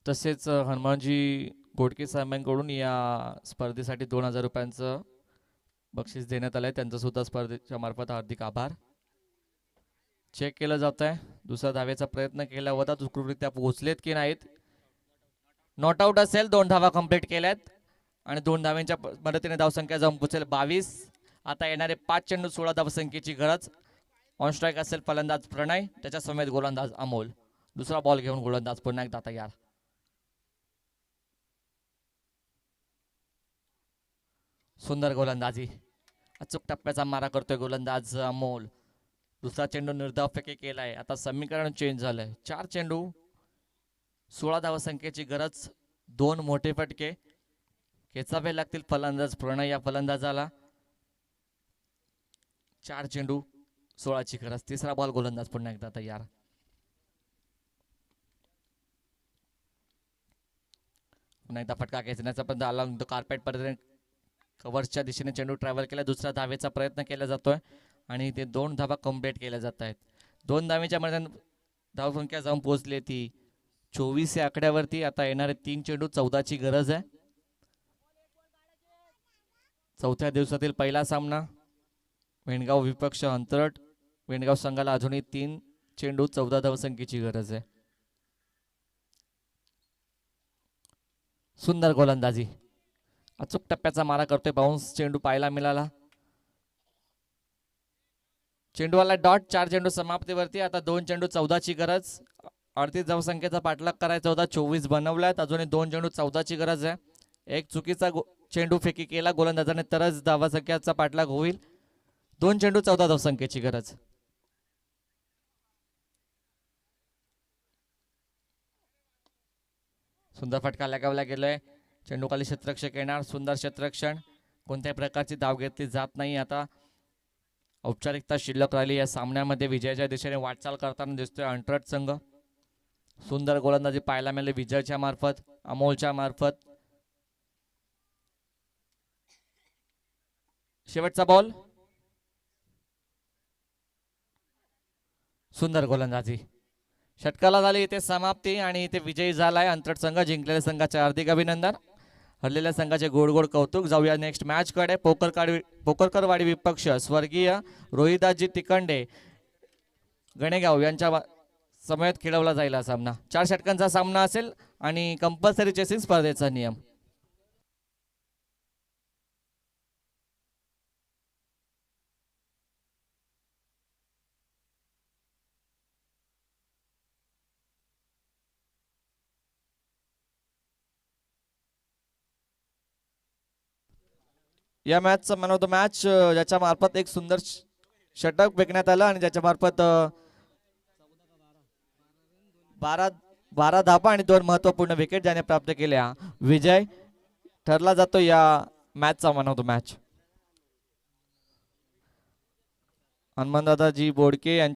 तसेच हनुमानजी घोडके साहेबांकडून या स्पर्धेसाठी 2000 रुपयांचं बक्षीस देण्यात आलंय. त्यांचं सुद्धा स्पर्धेच्या मार्फत हार्दिक आभार. चेक केलं जात आहे. दुसऱ्या धावेचा प्रयत्न केला होता. सुखरूपरित्या पोहोचलेत की नाहीत. नॉट आउट असेल. 2 धावा कंप्लीट केल्यात आणि 2 धाव्यांच्या मदतीने धावसंख्या जाऊन पोहोचेल 22. आता येणारे 5 चेंडू 16 धावसंख्येची गरज. ऑन स्ट्राईक असेल फलंदाज प्रणय. त्याच्या समेत गोलंदाज अमोल. दुसरा बॉल घेऊन गोलंदाज पुन्हा एकदा तयार. सुंदर गोलंदाजी. अचूक टप्प्याचा मारा करतोय गोलंदाज अमोल. दुसरा चेंडू निर्धाव फेकी केलाय. आता समीकरण चेंज झालंय. 4 चेंडू 16 धावसंख्येची गरज, 2 मोठे फटके खेचावे लागतील फलंदाज प्रणय या फलंदाजाला. 4 चेंडू 16ची गरज. तिसरा बॉल गोलंदाज पुन्हा एकदा तयार. पुन्हा एकदा फटका खेचण्याचा पर्यंत अलॉंग द कार्पेट पर्यंत कव्हर्सच्या दिशेने चेंडू ट्रॅव्हल केला. दुसऱ्या धावेचा प्रयत्न केला जातोय आणि ते 2 धावा कंप्लीट केल्या जात आहेत. 2 धावेच्या मध्ये धावसंख्या जाऊन पोहोचली ती 24 या आकड्यावरती. आता येणारे 3 चेंडू 14ची गरज आहे. चौथ्या दिवसातील पहिला सामना वेणगाव विपक्ष अंतरट. वेणगाव संघाला अजूनही 3 चेंडू 14 धावसंख्येची गरज आहे. सुंदर गोलंदाजी, अचूक टप्प्याचा मारा करतोय. बाउन्स चेंडू पाहायला मिळाला. चेंडूवाला डॉट. 4 चेंडू समाप्तीवरती. आता 2 चेंडू 14ची गरज. 38 धावसंख्येचा पाठलाग करायचा होता. 24 बनवलायत. अजूनही 2 चेंडू 14ची गरज आहे. एक चुकीचा चेंडू फेकी केला गोलंदाजाने तरच धावसंख्येचा पाठलाग होईल. 2 चेंडू 14 धावसंख्येची गरज. सुंदर फटका लगावला गेलाय. चेंडू खाली क्षेत्ररक्षक येणार. सुंदर क्षेत्ररक्षण. कोणत्याही प्रकारची धाव घेतली जात नाही. आता औपचारिकता शिल्लक राहिली. या सामन्यामध्ये विजयाच्या दिशेने वाटचाल करताना दिसतोय अंतरट संघ. सुंदर गोलंदाजी पाहायला मिळाली विजयच्या मार्फत, अमोलच्या मार्फत. शेवटचा बॉल. सुंदर गोलंदाजी. षटकाला झाली इथे समाप्ती आणि इथे विजयी झालाय अंतरट संघ. जिंकलेल्या संघाचे हार्दिक अभिनंदन. हरलेल्या संघाचे गोड गोड कौतुक. जाऊया नेक्स्ट मॅच कडे. पोकरकरवाडी विपक्ष स्वर्गीय रोहिदासजी तिकंडे गणेगाव यांच्या समवेत खेळवला जाईल हा सामना. 4 षटकांचा सामना असेल आणि कंपल्सरी चेसिंग स्पर्धेचा नियम. या मॅचचा मॅन ऑफ द मॅच ज्याच्या मार्फत एक सुंदर षटक फेकण्यात आलं आणि ज्याच्या मार्फत 12 धावा आणि 2 महत्वपूर्ण विकेट ज्याने प्राप्त केल्या विजय ठरला जातो या मॅचचा man of the match. Hanumandadaji Bodke